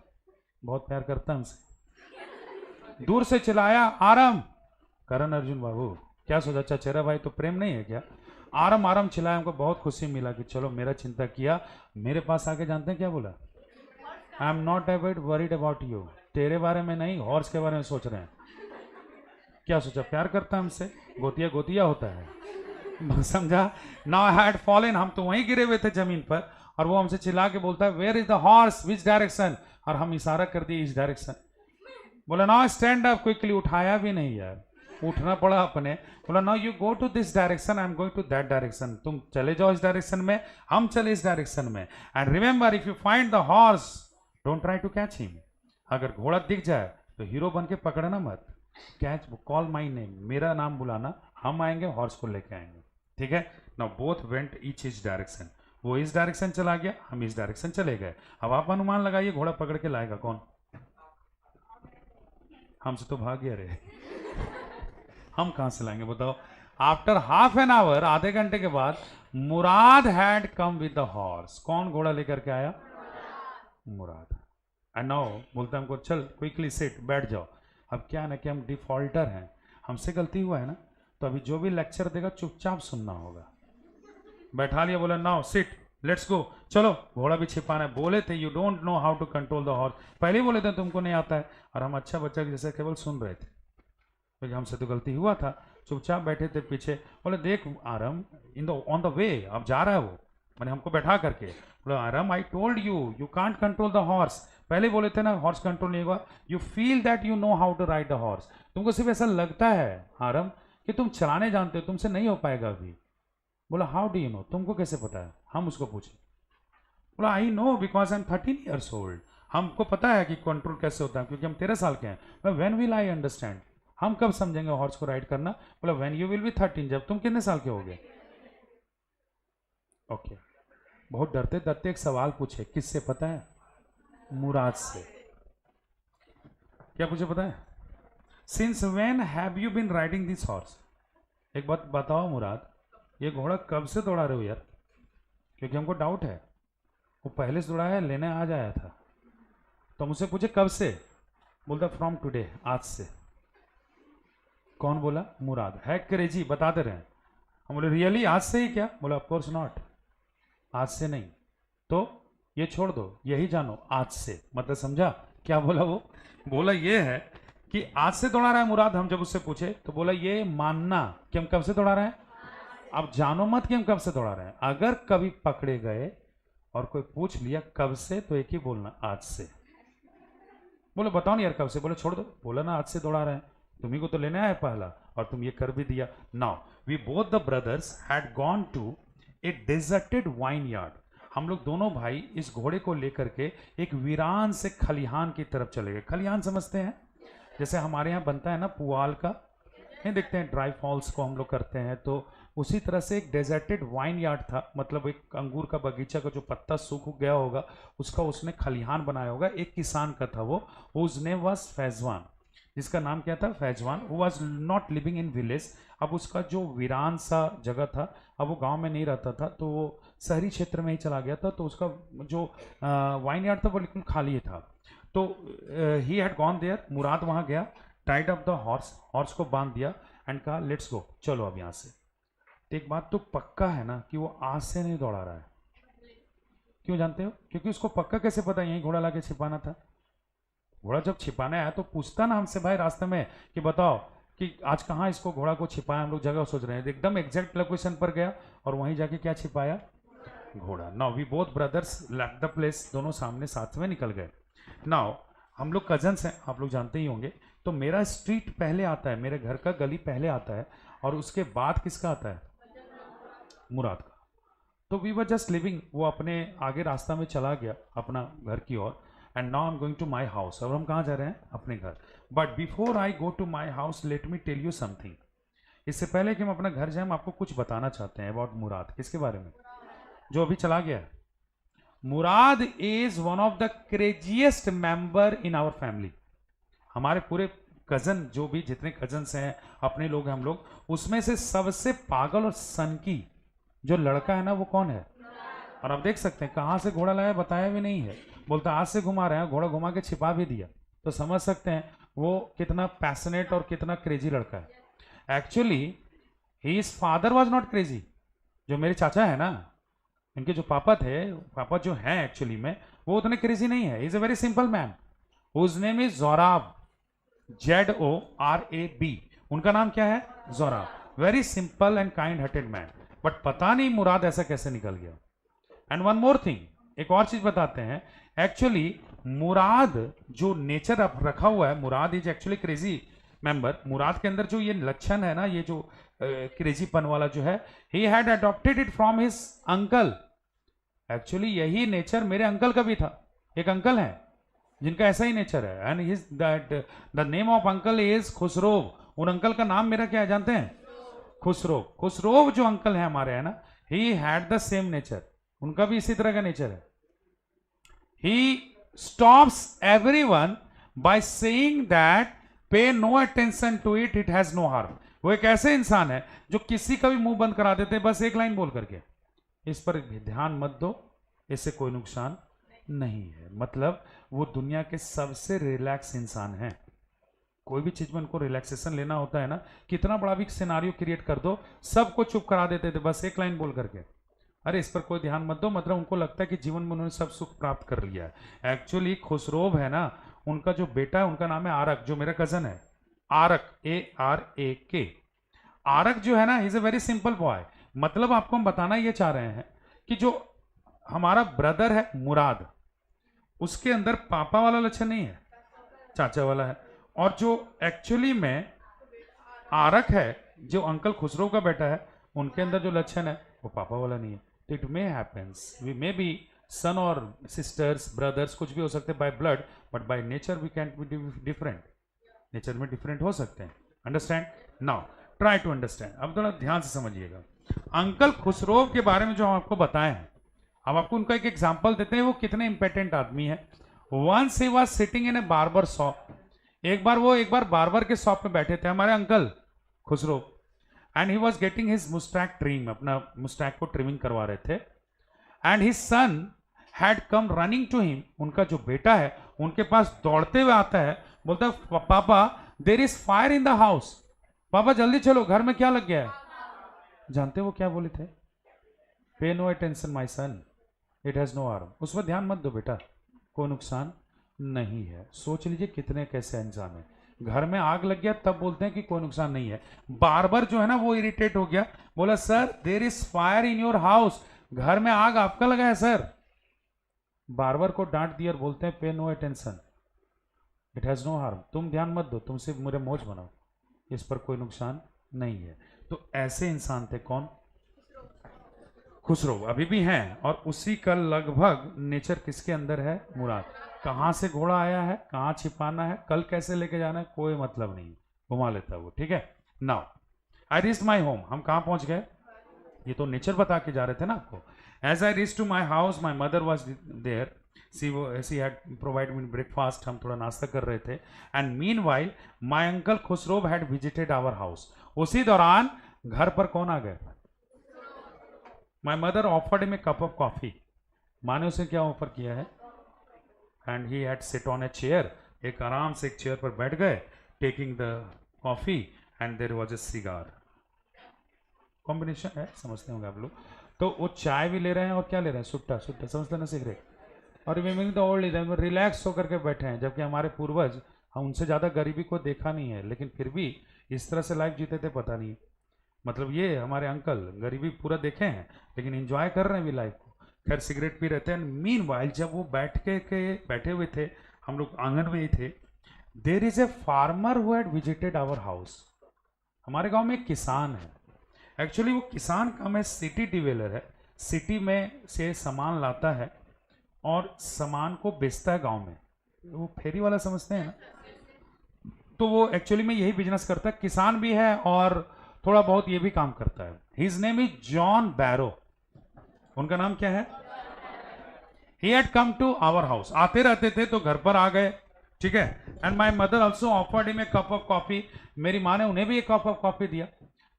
बहुत प्यार करता है हमसे, दूर से चिल्लाया आरम। करण अर्जुन बाबू क्या सोचा, चचेरा भाई तो प्रेम नहीं है क्या, आरम आरम चिल्लाया। हमको बहुत खुशी मिला कि चलो मेरा चिंता किया। मेरे पास आके जानते हैं क्या बोला, आई am not about worried about you, तेरे बारे में नहीं, हॉर्स के बारे में सोच रहे हैं। क्या सोचा, प्यार करता है हमसे, गोतिया गोतिया होता है, समझा। नाउ आई हैड फॉलन, हम तो वहीं गिरे हुए थे जमीन पर, और वो हमसे चिल्ला के बोलता है where is the horse, which direction, और हम इशारा कर दिए इस डायरेक्शन। बोला नाउ स्टैंड अप क्विकली, उठाया भी नहीं यार, उठना पड़ा अपने। बोला now you go to this direction, I am going to that direction, तुम चले जाओ इस डायरेक्शन में, हम चले इस डायरेक्शन में। And remember if you find the horse don't try to catch him, अगर घोड़ा दिख जाए तो हीरो बन के पकड़ना मत, कैच कॉल माई नेम, मेरा नाम बुलाना, हम आएंगे हॉर्स को लेके आएंगे, ठीक है। Now both went each etch direction, वो इस डायरेक्शन चला गया, हम इस डायरेक्शन चले गए। अब आप अनुमान लगाइए घोड़ा पकड़ के लाएगा कौन? हमसे तो भाग गया रे हम कहां से लाएंगे बताओ? आफ्टर हाफ एन आवर, आधे घंटे के बाद, Murad had come with the horse. कौन घोड़ा लेकर के आया? मुराद। एंड नाउ बोलता है हमको चल क्विकली सिट, बैठ जाओ। अब क्या है ना कि हम डिफॉल्टर हैं, हमसे गलती हुआ है ना, तो अभी जो भी लेक्चर देगा चुपचाप सुनना होगा। बैठा लिया, बोला नाउ सिट लेट्स गो, चलो घोड़ा भी छिपाना है। बोले थे you don't know how to control the horse, पहले ही बोले थे तुमको नहीं आता है, और हम अच्छा बच्चा जैसे केवल सुन रहे थे, क्योंकि हमसे तो गलती हुआ था। चुपचाप बैठे थे पीछे। बोले देख Aram in the on the way, अब जा रहा है वो, मैंने हमको बैठा करके। बोले Aram I told you you can't control the horse, पहले बोले थे ना हॉर्स कंट्रोल नहीं होगा। You feel that you know how to ride the horse, तुमको सिर्फ ऐसा लगता है आरम कि तुम चलाने जानते हो, तुमसे नहीं हो पाएगा अभी। बोला हाउ डू यू नो, तुमको कैसे पता है? हम उसको पूछे। बोला I know because I am 13 years old, हमको पता है कि कंट्रोल कैसे होता है क्योंकि हम 13 साल के हैं। व्हेन विल आई अंडरस्टैंड, हम कब समझेंगे हॉर्स को राइड करना? बोला व्हेन यू विल बी 13, जब तुम कितने साल के होगे? ओके। बहुत डरते डरते एक सवाल पूछे, किससे पता है? मुराद से। क्या पूछे पता है? Since when have you been riding this horse, एक बात बताओ मुराद, ये घोड़ा कब से दौड़ा रहे हो यार? क्योंकि हमको डाउट है वो पहले से दौड़ा है, लेने आज आया था। तो मुझसे पूछे कब से? बोलता फ्रॉम टुडे, आज से। कौन बोला? मुराद। है क्रेजी, बताते रहे। हम बोले रियली आज से ही क्या? बोला ऑफ कोर्स नॉट, आज से नहीं। तो ये छोड़ दो, यही जानो आज से, मतलब समझा क्या बोला वो? बोला ये है कि आज से दौड़ा रहा है मुराद। हम जब उससे पूछे तो बोला ये मानना कि हम कब से दौड़ा रहे हैं, अब जानो मत कि हम कब से दौड़ा रहे हैं। अगर कभी पकड़े गए और कोई पूछ लिया कब से, तो एक ही बोलना आज से। बोले बताओ ना यार कब से? बोले छोड़ दो। बोला ना आज से दौड़ा रहे हैं, तुम्ही को तो लेने आया पहला, और तुम ये कर भी दिया। Now we both the brothers had gone to a deserted vineyard, हम लोग दोनों भाई इस घोड़े को लेकर के एक वीरान से खलिहान की तरफ चले गए। खलिहान समझते हैं? जैसे हमारे यहाँ बनता है ना पुआल का, नहीं देखते हैं ड्राई फॉल्स को हम लोग करते हैं, तो उसी तरह से एक डेजर्टेड वाइन यार्ड था, मतलब एक अंगूर का बगीचा का जो पत्ता सूख गया होगा उसका उसने खलिहान बनाया होगा। एक किसान का था वो, हुज नेम वाज फैजवान, जिसका नाम क्या था? फैजवान। Who was not living in village, अब उसका जो वीरान सा जगह था, अब वो गांव में नहीं रहता था, तो वो शहरी क्षेत्र में ही चला गया था। तो उसका जो वाइन यार्ड था वो बिल्कुल खाली था। तो ही हैड गॉन देयर, मुराद वहां गया, Tide up the horse, horse को बांध दिया एंड कहा लेट्स गो, चलो अब यहाँ से। तो एक बात तो पक्का है ना कि वो आज से नहीं दौड़ा रहा है। क्यों जानते हो? क्योंकि उसको पक्का कैसे पता यही घोड़ा लाके छिपाना था? घोड़ा जब छिपाने आया तो पूछता ना हमसे भाई रास्ते में कि बताओ कि आज कहाँ इसको घोड़ा को छिपाया। हम लोग जगह सोच रहे हैं, एकदम एग्जैक्ट लोकेशन पर गया और वहीं जाके क्या छिपाया? घोड़ा। Now we both brothers left the place, दोनों सामने साथ में निकल गए। नाउ हम लोग कजन्स हैं, आप लोग जानते ही होंगे। तो मेरा स्ट्रीट पहले आता है, मेरे घर का गली पहले आता है, और उसके बाद किसका आता है? मुराद का। तो वी वर जस्ट लिविंग, वो अपने आगे रास्ता में चला गया अपना घर की ओर। And now I am going to my house, अब हम कहाँ जा रहे हैं? अपने घर। But before I go to my house let me tell you something, इससे पहले कि हम अपना घर जाए, हम आपको कुछ बताना चाहते हैं अबाउट मुराद। किसके बारे में? जो अभी चला गया। Murad is one of the craziest member in our family. हमारे पूरे कजन, जो भी जितने कजन्स हैं, अपने लोग हैं हम लोग, उसमें से सबसे पागल और सनकी जो लड़का है ना वो कौन है? और आप देख सकते हैं कहाँ से घोड़ा लाया बताया भी नहीं है, बोलता आज से घुमा रहे हैं, घोड़ा घुमा के छिपा भी दिया। तो समझ सकते हैं वो कितना पैशनेट और कितना क्रेजी लड़का है। Actually his father was not crazy. जो मेरे चाचा है ना, इनके जो पापा थे, पापा जो हैं एक्चुअली में, वो उतने क्रेजी नहीं है। Is a very simple man whose name is Zorab, ZORAB। उनका नाम क्या है? Zorab. Very simple and kind hearted man. But पता नहीं मुराद ऐसा कैसे निकल गया। एंड वन मोर थिंग, एक और चीज बताते हैं। एक्चुअली मुराद जो नेचर अब रखा हुआ है, मुराद इज एक्चुअली क्रेजी मेंबर। मुराद के अंदर जो ये लक्षण है ना, ये जो क्रेजीपन वाला जो है, he had adopted it from his uncle. Actually यही नेचर मेरे अंकल का भी था। एक अंकल है जिनका ऐसा ही नेचर है, and his the name of uncle is Khosrove. उन अंकल का नाम मेरा क्या है जानते हैं? खुसरोव। खुसरोव जो अंकल है हमारे, है ना, he had the same nature. उनका भी इसी तरह का नेचर है। He stops everyone by saying that pay no attention to it, it has no harm। वो एक ऐसे इंसान है जो किसी का भी मुंह बंद करा देते हैं बस एक लाइन बोल करके, इस पर ध्यान मत दो, इससे कोई नुकसान नहीं है। मतलब वो दुनिया के सबसे रिलैक्स इंसान है। कोई भी चीज में उनको रिलैक्सेशन लेना होता है ना, कितना बड़ा भी सिनारियो क्रिएट कर दो, सबको चुप करा देते थे बस एक लाइन बोल करके, अरे इस पर कोई ध्यान मत दो। मतलब उनको लगता है कि जीवन में उन्होंने सब सुख प्राप्त कर लिया है। एक्चुअली खुसरोव है ना, उनका जो बेटा है उनका नाम है आरक, जो मेरा कजन है, आरक, ARAK। आरक जो है ना, is a very simple boy. मतलब आपको हम बताना ये चाह रहे हैं कि जो हमारा ब्रदर है मुराद, उसके अंदर पापा वाला लक्षण नहीं है, चाचा वाला है। और जो एक्चुअली में आरक है, जो अंकल खुसरो का बेटा है, उनके अंदर जो लक्षण है वो पापा वाला नहीं है। तो it may happens, we may be son और सिस्टर्स, ब्रदर्स, कुछ भी हो सकते हैं by blood, but by nature we can be different. Nature में डिफरेंट हो सकते हैं। Understand? Now try to understand. अब थोड़ा ध्यान से समझिएगा। अंकल खुसरो के बारे में जो हम आपको बताए हैं, अब आपको उनका एक एग्जाम्पल देते हैं वो कितने इंपॉर्टेंट आदमी है। Once he was sitting in a barber shop. एक बार बार्बर के शॉप में बैठे थे हमारे uncle Khusro, and he was getting his mustache trim, अपना मुस्टैक को ट्रिमिंग करवा रहे थे। And his son had come running to him. उनका जो बेटा है उनके पास दौड़ते हुए आता है, बोलता है पापा there is fire in the house. पापा जल्दी चलो, घर में क्या लग गया है। जानते वो क्या बोले थे? Pay no attention my son, it has no harm. उस पर ध्यान मत दो बेटा, कोई नुकसान नहीं है। सोच लीजिए कितने कैसे इंसान है। घर में आग लग गया तब बोलते हैं कि कोई नुकसान नहीं है। बार्बर जो है ना वो इरिटेट हो गया, बोला sir there is fire in your house, घर में आग आपका लगा है सर। बार्बर को डांट दिया और बोलते हैं pay no attention, it has no harm. तुम ध्यान मत दो, तुम सिर्फ मेरे मौज बनाओ, इस पर कोई नुकसान नहीं है। तो ऐसे इंसान थे कौन? खुसरो। अभी भी हैं, और उसी का लगभग नेचर किसके अंदर है? मुराद। कहां से घोड़ा आया है, कहां छिपाना है, कल कैसे लेके जाना है, कोई मतलब नहीं, घुमा लेता वो। ठीक है। Now I reached my home. हम कहां पहुंच गए? ये तो नेचर बता के जा रहे थे ना आपको। As I reach to my house my mother was there, she had provide me breakfast. हम थोड़ा नाश्ता कर रहे थे। And meanwhile my uncle Khusro had visited our house. उसी दौरान घर पर कौन आ गए? My mother offered me cup of coffee. माँ ने उसे क्या ऑफर किया है? And he had sit on a chair. एक आराम से एक चेयर पर बैठ गए, taking the coffee, and there was a cigar. Combination है, समझते होंगे आप लोग। तो वो चाय भी ले रहे हैं और क्या ले रहे हैं? सुट्टा, सुट्टा समझते ना, सिगरेट। और remembering the old age, relax होकर के बैठे हैं। जबकि हमारे पूर्वज, हम उनसे ज़्यादा गरीबी को देखा नहीं है, लेकिन फिर भी इस तरह से लाइफ जीते थे पता नहीं। मतलब ये हमारे अंकल गरीबी पूरा देखे हैं, लेकिन एंजॉय कर रहे हैं भी लाइफ को। खैर सिगरेट पी रहे थे। मीन वाइल जब वो बैठे हुए थे, हम लोग आंगन में ही थे, there is a farmer who had visited our house. हमारे गांव में एक किसान है। एक्चुअली वो किसान कम है, सिटी डिवेलर है। सिटी में से सामान लाता है और सामान को बेचता है गांव में। वो फेरी वाला समझते हैं ना, तो वो एक्चुअली में यही बिजनेस करता है। किसान भी है और थोड़ा बहुत ये भी काम करता है। His name is John Barrow. उनका नाम क्या है? He had come to our house. आते रहते थे तो घर पर आ गए। ठीक है। And my mother also offered him a cup of coffee. मेरी माँ ने उन्हें भी एक कप ऑफ कॉफी दिया।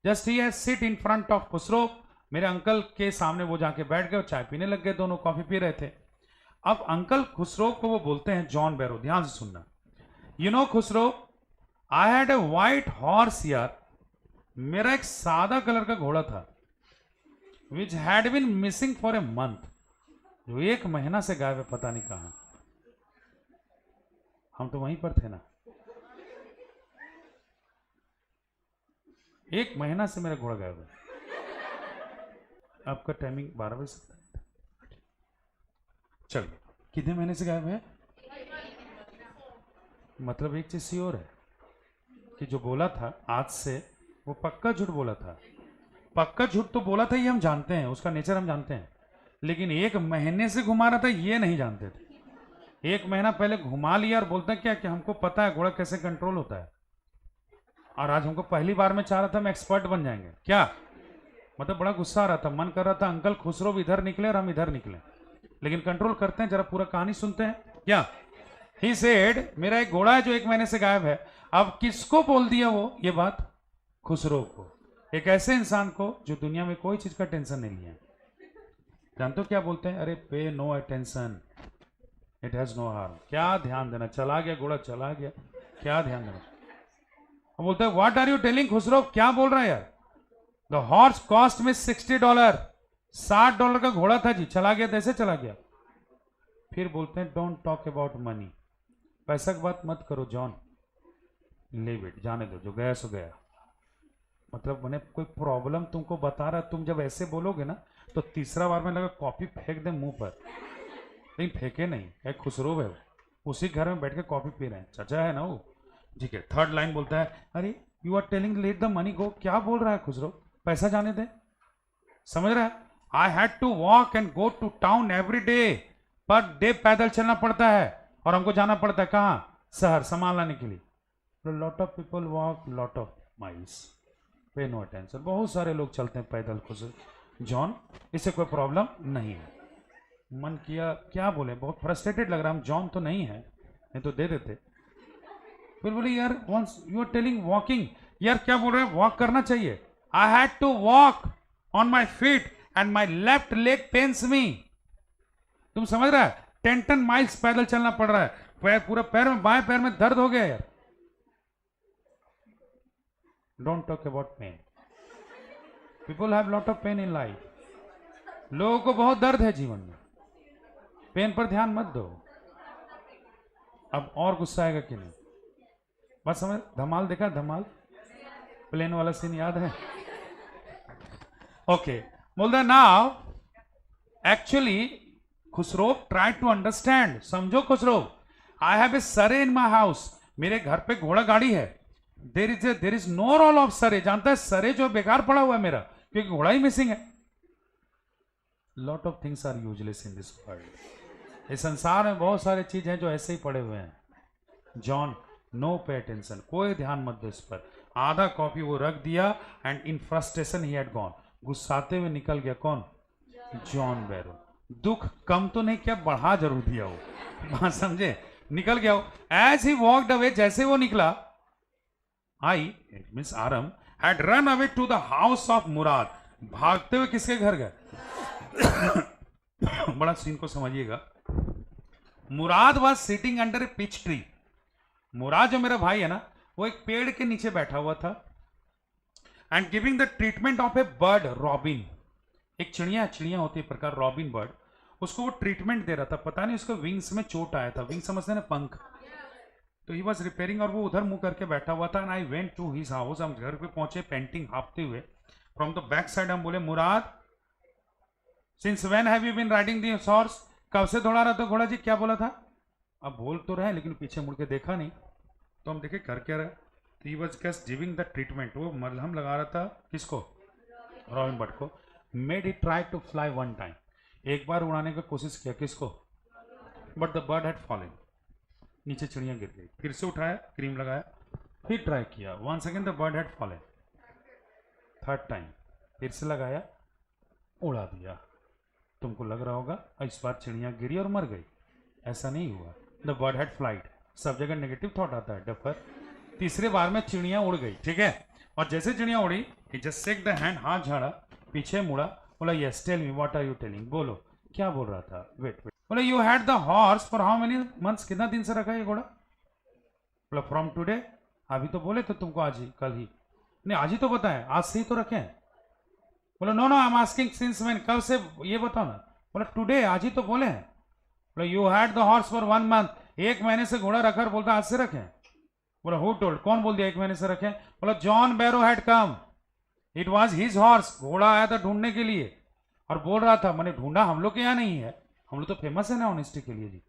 Just he has sit in front of Khusro. मेरे अंकल के सामने वो जाके बैठ गए और चाय पीने लग गए। दोनों कॉफी पी रहे थे। अब अंकल खुसरो को वो बोलते हैं जॉन बैरो। ध्यान से सुनना। You know Khusro, I had a white horse यार। मेरा एक सादा कलर का घोड़ा था, which had been missing for a month, जो 1 महीना से गायब है, पता नहीं कहां। हम तो वहीं पर थे ना। 1 महीना से मेरा घोड़ा गायब है। आपका टाइमिंग 12 बजे से। चलिए, कितने महीने से गायब है? मतलब एक चीज श्योर है कि जो बोला था आज से, वो पक्का झूठ बोला था। पक्का झूठ तो बोला था, ये हम जानते हैं, उसका नेचर हम जानते हैं। लेकिन 1 महीने से घुमा रहा था, ये नहीं जानते थे। 1 महीना पहले घुमा लिया और बोलता क्या कि हमको पता है घोड़ा कैसे कंट्रोल होता है। और आज हमको पहली बार में चाह रहा था हम एक्सपर्ट बन जाएंगे क्या। मतलब बड़ा गुस्सा आ रहा था, मन कर रहा था अंकल खुसरो भी इधर निकले और हम इधर निकले, लेकिन कंट्रोल करते हैं, जरा पूरा कहानी सुनते हैं क्या। ही सेड, मेरा एक घोड़ा है जो 1 महीने से गायब है। अब किसको बोल दिया वो ये बात? खुसरो को, एक ऐसे इंसान को जो दुनिया में कोई चीज का टेंशन नहीं लिया। जानते हो क्या बोलते हैं? अरे pay no attention, it has no harm. क्या ध्यान देना, चला गया घोड़ा चला गया, क्या ध्यान देना। वो बोलते हैं what are you telling Khusro, क्या बोल रहा है यार? द हॉर्स कॉस्ट में $60, $60 का घोड़ा था जी, चला गया, कैसे चला गया? फिर बोलते हैं डोंट टॉक अबाउट मनी, पैसा की बात मत करो जॉन, लीव इट, जाने दो, जो गया सो गया। मतलब मैंने कोई प्रॉब्लम तुमको बता रहा, तुम जब ऐसे बोलोगे ना तो तीसरा बार में लगा कॉपी फेंक दे मुंह पर, लेकिन फेंके नहीं, एक खुसरो है, उसी घर में बैठ के कॉफी पी रहे हैं, चाचा है ना वो। ठीक है, थर्ड लाइन बोलता है अरे you are telling let the money go, क्या बोल रहा है खुसरो, पैसा जाने दे, समझ रहा है? I had to walk and go to town every day, per day पैदल चलना पड़ता है और हमको जाना पड़ता है कहाँ? शहर, सामान लाने के लिए। Lot of people walk lot of miles, पे नो अटेंशन, बहुत सारे लोग चलते हैं पैदल खुसरो। जॉन इससे कोई प्रॉब्लम नहीं है। मन किया क्या बोले, बहुत फ्रस्ट्रेटेड लग रहा, हम जॉन तो नहीं है, नहीं तो दे देते। फिर बोले यार once you are telling walking, यार क्या बोल रहे हैं, वॉक करना चाहिए। I had to walk on my feet and my left leg pains me. तुम समझ रहा है, 10 माइल्स पैदल चलना पड़ रहा है, पूरा पैर में, बाएं पैर में दर्द हो गया यार। Don't talk about pain, people have lot of pain in life, लोगों को बहुत दर्द है जीवन में, पेन पर ध्यान मत दो। अब और गुस्सा आएगा कि नहीं, बस समझ। धमाल देखा, धमाल प्लेन वाला सीन याद है? ओके, बोलता now actually Khusro try to understand, समझो खुसरो, आई हैव ए सरे इन माई हाउस, मेरे घर पे घोड़ा गाड़ी है, there is no role of सरे, जानता है सरे जो बेकार पड़ा हुआ है मेरा, क्योंकि घोड़ा ही मिसिंग है। Lot of things are useless in this world, इस संसार में बहुत सारी चीज हैं जो ऐसे ही पड़े हुए हैं। जॉन नो पे अटेंशन, कोई ध्यान मत दो इस पर। आधा कॉफी वो रख दिया and in frustration he had gone, गुस्साते हुए निकल गया। कौन? John Byro. दुख कम तो नहीं किया, बढ़ा जरूर दिया वो, बात समझे, निकल गया वो। एज ही वॉकड अवे, जैसे वो निकला, I it means Aram had run away to the house of Murad, भागते हुए किसके घर गए? बड़ा सीन को समझिएगा। Murad was sitting under a peach tree, Murad जो मेरा भाई है ना, वो एक पेड़ के नीचे बैठा हुआ था, and giving the treatment of A bird robin, एक चिड़िया होती है प्रकार, रॉबिन बर्ड, उसको वो ट्रीटमेंट दे रहा था। पता नहीं उसको विंग्स में चोट आया था, विंग समझते हैं ना, पंख, तो ही वॉज रिपेयरिंग, और वो उधर मुंह करके बैठा हुआ था। And I went to his house, हम घर पे पहुंचे पेंटिंग हाँफते हुए। फ्रॉम द बैक साइड हम बोले Murad since when have you been riding this horse, कब से दौड़ा रहा था घोड़ा जी, क्या बोला था? अब बोल तो रहे लेकिन पीछे मुड़ के देखा नहीं, तो हम देखे कर क्या रहे। तो he was just giving the treatment, वो मलहम लगा रहा था किसको? रॉबिन बर्ड को। Made it try to fly one time, एक बार उड़ाने की कोशिश किया, किसको? But the bird had fallen, नीचे चिड़िया गिर गई। फिर से उठाया, क्रीम लगाया, फिर ट्राई किया, once again the bird had fallen, third time फिर से लगाया, उड़ा दिया। तुमको लग रहा होगा इस बार चिड़िया गिरी और मर गई, ऐसा नहीं हुआ। द बर्ड हैड फ्लाइड, सब जगह नेगेटिव थॉट आता है, डफर। तीसरे बार में चिड़िया उड़ गई, ठीक है, और जैसे चिड़िया उड़ी, he just shake the hand, हाथ झाड़ा, पीछे मुड़ा, बोला yes tell me what are you telling, बोलो क्या बोल रहा था? वेट, बोला you had the horse for how many months, कितना दिन से रखा ये घोड़ा? बोला फ्रॉम टुडे, अभी तो बोले तो तुमको आज ही, कल ही नहीं, आज ही तो बताएं, आज से ही तो रखे। बोला no no I am asking since when, कब से ये बताओ ना। बोला टुडे, आज ही तो बोले हैं। बोला you had the horse for 1 month, 1 महीने से घोड़ा रखा, बोलता आज से रखें। बोला हु टोल्ड, कौन बोल दिया 1 महीने से रखें? बोला John Barrow had come, it was his horse, घोड़ा आया था ढूंढने के लिए और बोल रहा था, मैंने ढूंढा, हम लोग के यहाँ नहीं है, हम लोग तो फेमस है ना ऑनेस्टी के लिए जी,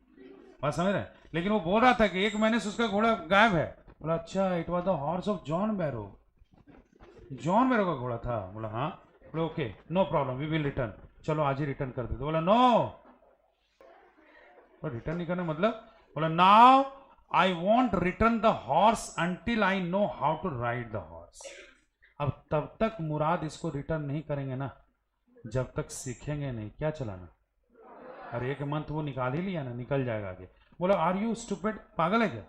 बात समझ रहे हैं, लेकिन वो बोल रहा था कि 1 महीने से उसका घोड़ा गायब है। बोला अच्छा, it was the horse of John baro, John Byro का घोड़ा था। बोला हाँ। बोला okay no problem, we will return, चलो आज ही रिटर्न कर देते। बोला नो, तो रिटर्न नहीं करना मतलब? बोला now I want return the horse until I know how to ride the horse, अब तब तक मुराद इसको रिटर्न नहीं करेंगे ना जब तक सीखेंगे नहीं क्या चलाना। अरे एक मंथ वो निकाल ही लिया ना, निकल जाएगा आगे। बोला आर यू स्टूपिड, पागल है क्या?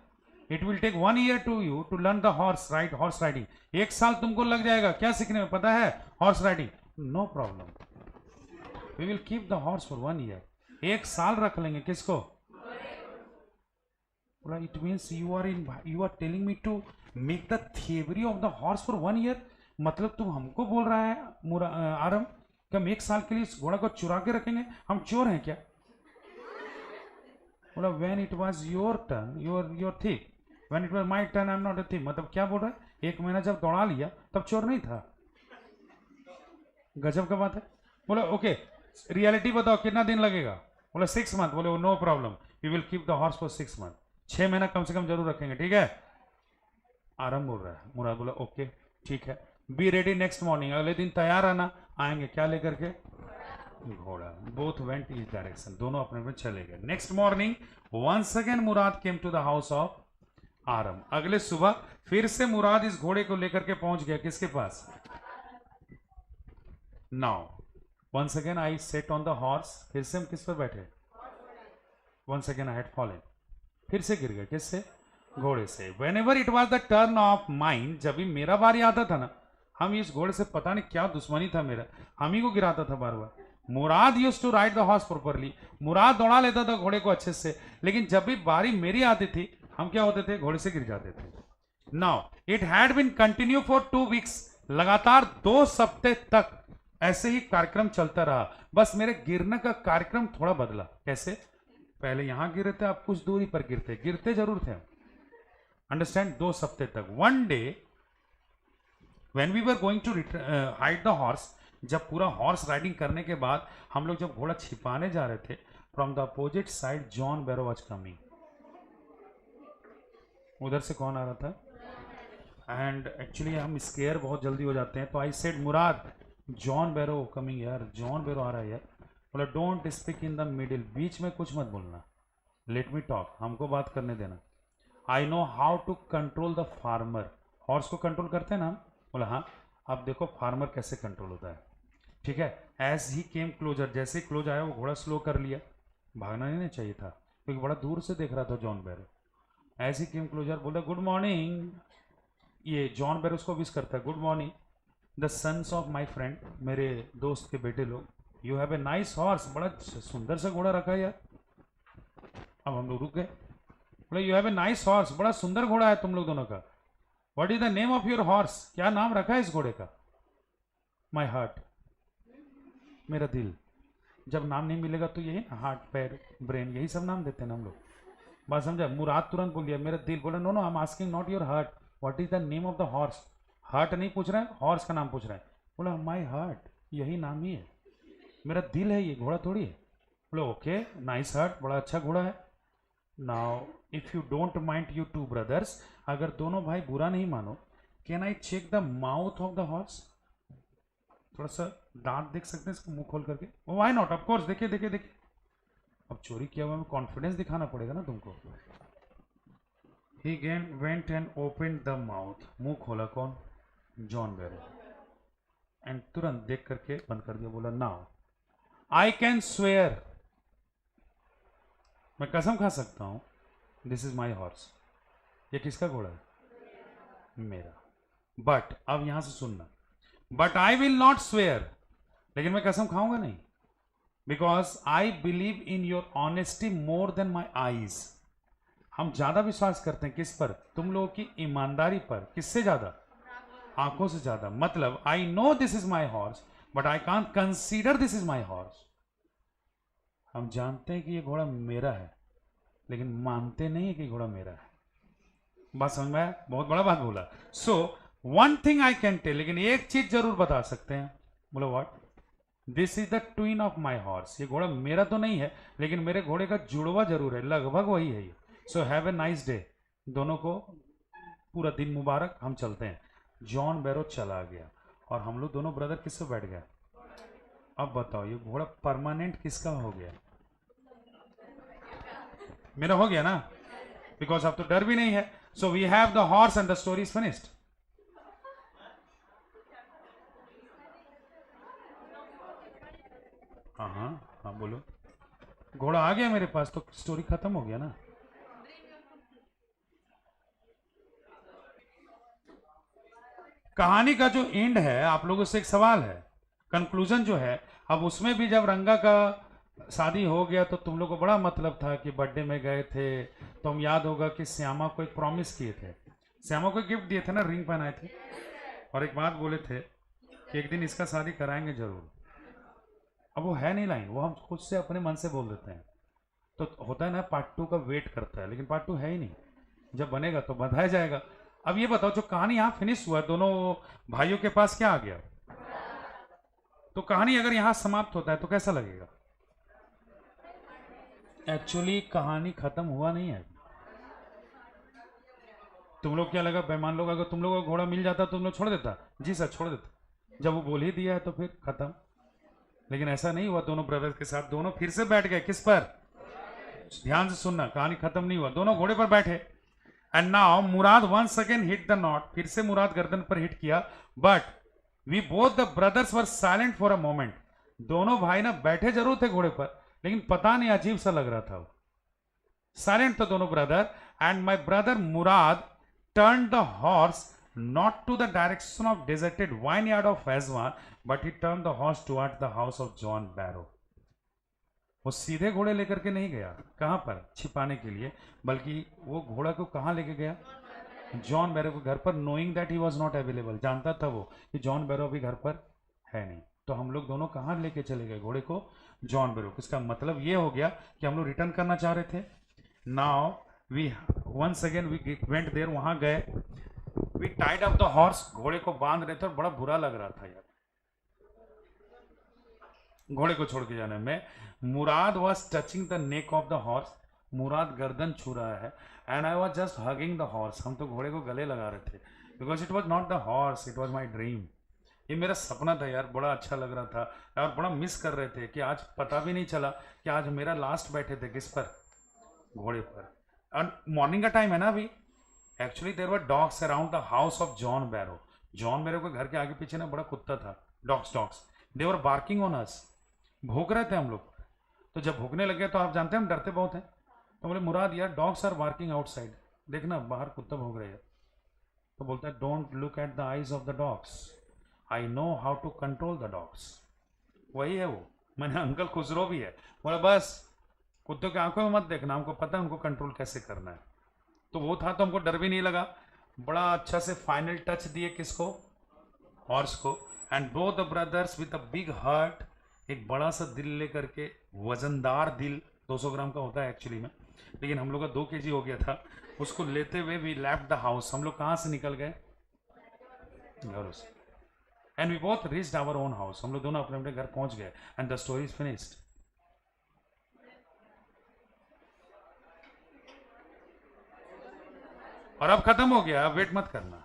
It will take 1 year to you to learn the horse riding. 1 साल तुमको लग जाएगा क्या सीखने में, पता है? Horse riding. No problem, we will keep the horse for 1 year। 1 साल रख लेंगे किसको? बोला it means you are telling me to make the theory of the horse for 1 year। मतलब तुम हमको बोल रहा है आरम कि हम 1 साल के लिए इस घोड़ा को चुरा के रखेंगे, हम चोर हैं क्या? बोला when it was your turn your thick, when it was my turn I am not a thick. मतलब क्या बोल रहा है? 1 महीना जब दौड़ा लिया तब चोर नहीं था। गजब का बात है। बोला ओके रियलिटी बताओ कितना दिन लगेगा? बोला 6 months। बोले no problem, we will keep the horse for 6 months। 6 महीना कम से कम जरूर रखेंगे, ठीक है? आरम बोल रहा है। मुराद बोला ओके ठीक है, बी रेडी नेक्स्ट मॉर्निंग। अगले दिन तैयार आना। आएंगे क्या लेकर के? घोड़ा। बोथ वेंट ईच डायरेक्शन, दोनों अपने में चले गए। Next morning once again Murad came to the house of Aram. अगले सुबह फिर से मुराद इस घोड़े को लेकर के पहुंच गया किसके पास? Now once again I sat on the horse. फिर से हम किस पर बैठे? Once again I had fallen. फिर से गिर गए किससे? घोड़े से। Whenever it was the turn of mind, जब भी मेरा बारी आता था ना, हम इस घोड़े से पता नहीं क्या दुश्मनी था मेरा, हम ही को गिराता था बार बार। Murad used to ride the horse properly, Murad दौड़ा लेता था घोड़े को अच्छे से, लेकिन जब भी बारी मेरी आती थी हम क्या होते थे? घोड़े से गिर जाते थे। Now it had been continue for 2 weeks, लगातार 2 हफ्ते तक ऐसे ही कार्यक्रम चलता रहा। बस मेरे गिरने का कार्यक्रम थोड़ा बदला। कैसे? पहले यहां गिरे थे, अब कुछ दूरी पर गिरते जरूर थे। अंडरस्टैंड? 2 हफ्ते तक। One day when we were going to hide the horse, जब पूरा हॉर्स राइडिंग करने के बाद हम लोग जब घोड़ा छिपाने जा रहे थे, from the opposite side John Barrow was coming. उधर से कौन आ रहा था? एंड एक्चुअली हम स्केयर बहुत जल्दी हो जाते हैं, तो I said Murad John Byro coming यार, जॉन बैरो आ रहा है यार। बोला don't speak in the middle, बीच में कुछ मत बोलना, लेट मी टॉक, हमको बात करने देना। I know how to control the farmer, horse को कंट्रोल करते हैं ना हम। बोला हाँ, अब देखो फार्मर कैसे कंट्रोल होता है, ठीक है? एज ही केम क्लोजर, जैसे क्लोज आया वो घोड़ा स्लो कर लिया, भागना नहीं चाहिए था क्योंकि बड़ा दूर से देख रहा था John Barrow. As he came closer बोला गुड मॉर्निंग, ये जॉन बैरो उसको विश करता है, good morning the sons of my friend, मेरे दोस्त के बेटे लोग, you have a nice horse, बड़ा सुंदर सा घोड़ा रखा है यार। अब हम लोग रुक गए। बोले you have a nice horse, बड़ा सुंदर घोड़ा है तुम लोग दोनों का। What is the name of your horse, क्या नाम रखा है इस घोड़े का? माई हार्ट, मेरा दिल। जब नाम नहीं मिलेगा तो यही ना, हार्ट पैर ब्रेन, यही सब नाम देते हैं ना हम लोग। बात समझा? मुराद तुरंत बोल दिया मेरा दिल। बोला no no I am asking not your heart, what is the name of the horse. Heart नहीं पूछ रहा है, हॉर्स का नाम पूछ रहा है। बोला माई हार्ट, यही नाम ही है, मेरा दिल है ये, घोड़ा थोड़ी है। बोला ओके नाइस हार्ट, बड़ा अच्छा घोड़ा है। Now if you don't mind you two brothers, अगर दोनों भाई बुरा नहीं मानो, can I check the mouth of the horse? थोड़ा सा दांत देख सकते हैं इसको मुंह खोल करके? व्हाई नॉट, ऑफ कोर्स, देखिए देखिए देखिए। अब चोरी किया हुआ में कॉन्फिडेंस दिखाना पड़ेगा ना तुमको। He went and open the mouth, मुंह खोला कौन? John baro. एंड तुरंत देख करके बंद कर दिया। बोला नाउ आई कैन स्वेयर, मैं कसम खा सकता हूं, दिस इज माई हॉर्स, ये किसका घोड़ा है? मेरा। बट अब यहां से सुनना, but I will not swear, लेकिन मैं कसम खाऊंगा नहीं, because I believe in your honesty more than my eyes. हम ज्यादा विश्वास करते हैं किस पर? तुम लोगों की ईमानदारी पर। किससे ज्यादा? आंखों से ज्यादा। मतलब I know this is my horse but I can't consider this is my horse. हम जानते हैं कि ये घोड़ा मेरा है, लेकिन मानते नहीं है कि घोड़ा मेरा है। बात समझ में आया? बहुत बड़ा बात बोला। So one thing I can tell, लेकिन एक चीज जरूर बता सकते हैं। बोलो what? This is the twin of my horse, ये घोड़ा मेरा तो नहीं है, लेकिन मेरे घोड़े का जुड़वा जरूर है, लगभग वही है ये। So have a nice day, दोनों को पूरा दिन मुबारक, हम चलते हैं। जॉन बैरो चला गया और हम लोग दोनों ब्रदर किससे बैठ गए? अब बताओ ये घोड़ा परमानेंट किसका हो गया? मेरा हो गया ना, बिकॉज अब तो डर भी नहीं है। So we have the horse and the story is finished. हाँ हाँ हाँ बोलो। घोड़ा आ गया मेरे पास तो स्टोरी खत्म हो गया ना। कहानी का जो एंड है, आप लोगों से एक सवाल है, कंक्लूजन जो है, अब उसमें भी जब रंगा का शादी हो गया तो तुम लोग को बड़ा मतलब था कि बर्थडे में गए थे, तो हम याद होगा कि श्यामा को एक प्रॉमिस किए थे, श्यामा को गिफ्ट दिए थे ना, रिंग पहनाए थे, और एक बात बोले थे कि एक दिन इसका शादी कराएंगे जरूर। अब वो है नहीं लाइन, वो हम खुद से अपने मन से बोल देते हैं। तो होता है ना, पार्ट 2 का वेट करता है, लेकिन पार्ट 2 है ही नहीं, जब बनेगा तो बताया जाएगा। अब ये बताओ, जो कहानी यहाँ फिनिश हुआ, दोनों भाइयों के पास क्या आ गया? तो कहानी अगर यहाँ समाप्त होता है तो कैसा लगेगा? एक्चुअली कहानी खत्म हुआ नहीं है। तुम लोग क्या लगा, बेईमान लोग, अगर तुम लोगों को घोड़ा मिल जाता तुम लोग छोड़ देता? जी सर, छोड़ देता। जब वो बोल ही दिया है तो फिर खत्म। लेकिन ऐसा नहीं हुआ, दोनों ब्रदर्स के साथ दोनों फिर से बैठ गए। किस पर? ध्यान से सुनना, कहानी खत्म नहीं हुआ, दोनों घोड़े पर बैठे। And now Murad once again hit the knot, फिर से मुराद गर्दन पर हिट किया। But we both the brothers were silent for a moment. दोनों भाई ना बैठे जरूर थे घोड़े पर, लेकिन पता नहीं अजीब सा लग रहा था। साइलेंट तो दोनों brother. And my brother Murad turn the horse not to the direction of deserted vineyard of Hezron, but he turned the horse towards the house of John Barrow. वो सीधे घोड़े लेकर के नहीं गया, कहां पर छिपाने के लिए, बल्कि वो घोड़ा को कहां लेके गया? जॉन बैरो के घर पर, knowing that he was not available. जानता था वो कि जॉन बैरो अभी घर पर है नहीं। तो हम लोग दोनों कहां लेके चले गए घोड़े को? जॉन बैरो। इसका मतलब ये हो गया कि हम लोग रिटर्न करना चाह रहे थे। Now we once again we went there, वहां गए। We tied up the horse, घोड़े को बांध रहे थे, और बड़ा बुरा लग रहा था यार घोड़े को छोड़ के जाने में। Murad was touching the neck of the horse, Murad गर्दन छू रहा है। And I was just hugging the horse, हम तो घोड़े को गले लगा रहे थे, because it was not the horse, it was my dream. ये मेरा सपना था यार, बड़ा अच्छा लग रहा था, और बड़ा मिस कर रहे थे कि आज पता भी नहीं चला कि आज मेरा लास्ट बैठे थे किस पर? घोड़े पर। और मॉर्निंग का टाइम है ना अभी। Actually there were dogs around the house of John baro. John Byro के घर के आगे पीछे ना बड़ा कुत्ता था, dogs they were barking on us, भौंक रहे थे हम लोग। तो जब भौंकने लगे तो आप जानते हैं हम डरते बहुत हैं, तो बोले मुराद यार डॉग्स आर बार्किंग आउटसाइड, देखना बाहर कुत्ता भौंक रहे हैं। तो बोलता है don't look at the eyes of the dogs, I know how to control the dogs. वही है वो, मैंने अंकल खुसरो भी है, बोला बस कुत्तों की आंखों में मत देखना, हमको पता है उनको कंट्रोल कैसे करना है। तो वो था, तो हमको डर भी नहीं लगा। बड़ा अच्छा से फाइनल टच दिए किसको? हॉर्स को। And both the brothers with a big heart, एक बड़ा सा दिल लेकर के, वजनदार दिल, 200 ग्राम का होता है एक्चुअली में, लेकिन हम लोग का 2 kg हो गया था। उसको लेते हुए वी लेफ्ट द हाउस, हम लोग कहाँ से निकल गए? घरों से। And we both reached our own house, हम लोग दोनों अपने अपने घर पहुंच गए। And the story is finished. और अब खत्म हो गया, अब वेट मत करना,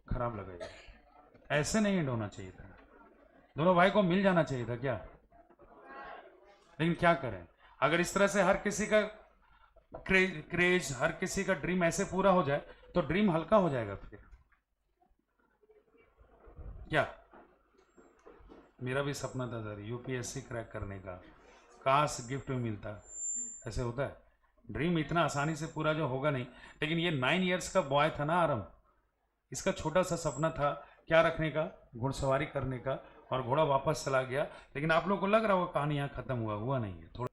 खराब लगेगा। ऐसे नहीं एंड होना चाहिए था, दोनों भाई को मिल जाना चाहिए था क्या? लेकिन क्या करें, अगर इस तरह से हर किसी का क्रेज, हर किसी का ड्रीम ऐसे पूरा हो जाए तो ड्रीम हल्का हो जाएगा फिर क्या? मेरा भी सपना था सर यूपीएससी क्रैक करने का, काश गिफ्ट में मिलता। ऐसे होता है, ड्रीम इतना आसानी से पूरा जो होगा नहीं। लेकिन ये 9 इयर्स का बॉय था ना आरम, इसका छोटा सा सपना था क्या रखने का? घुड़सवारी करने का, और घोड़ा वापस चला गया। लेकिन आप लोगों को लग रहा होगा कहानी यहाँ खत्म हुआ नहीं है थोड़ा।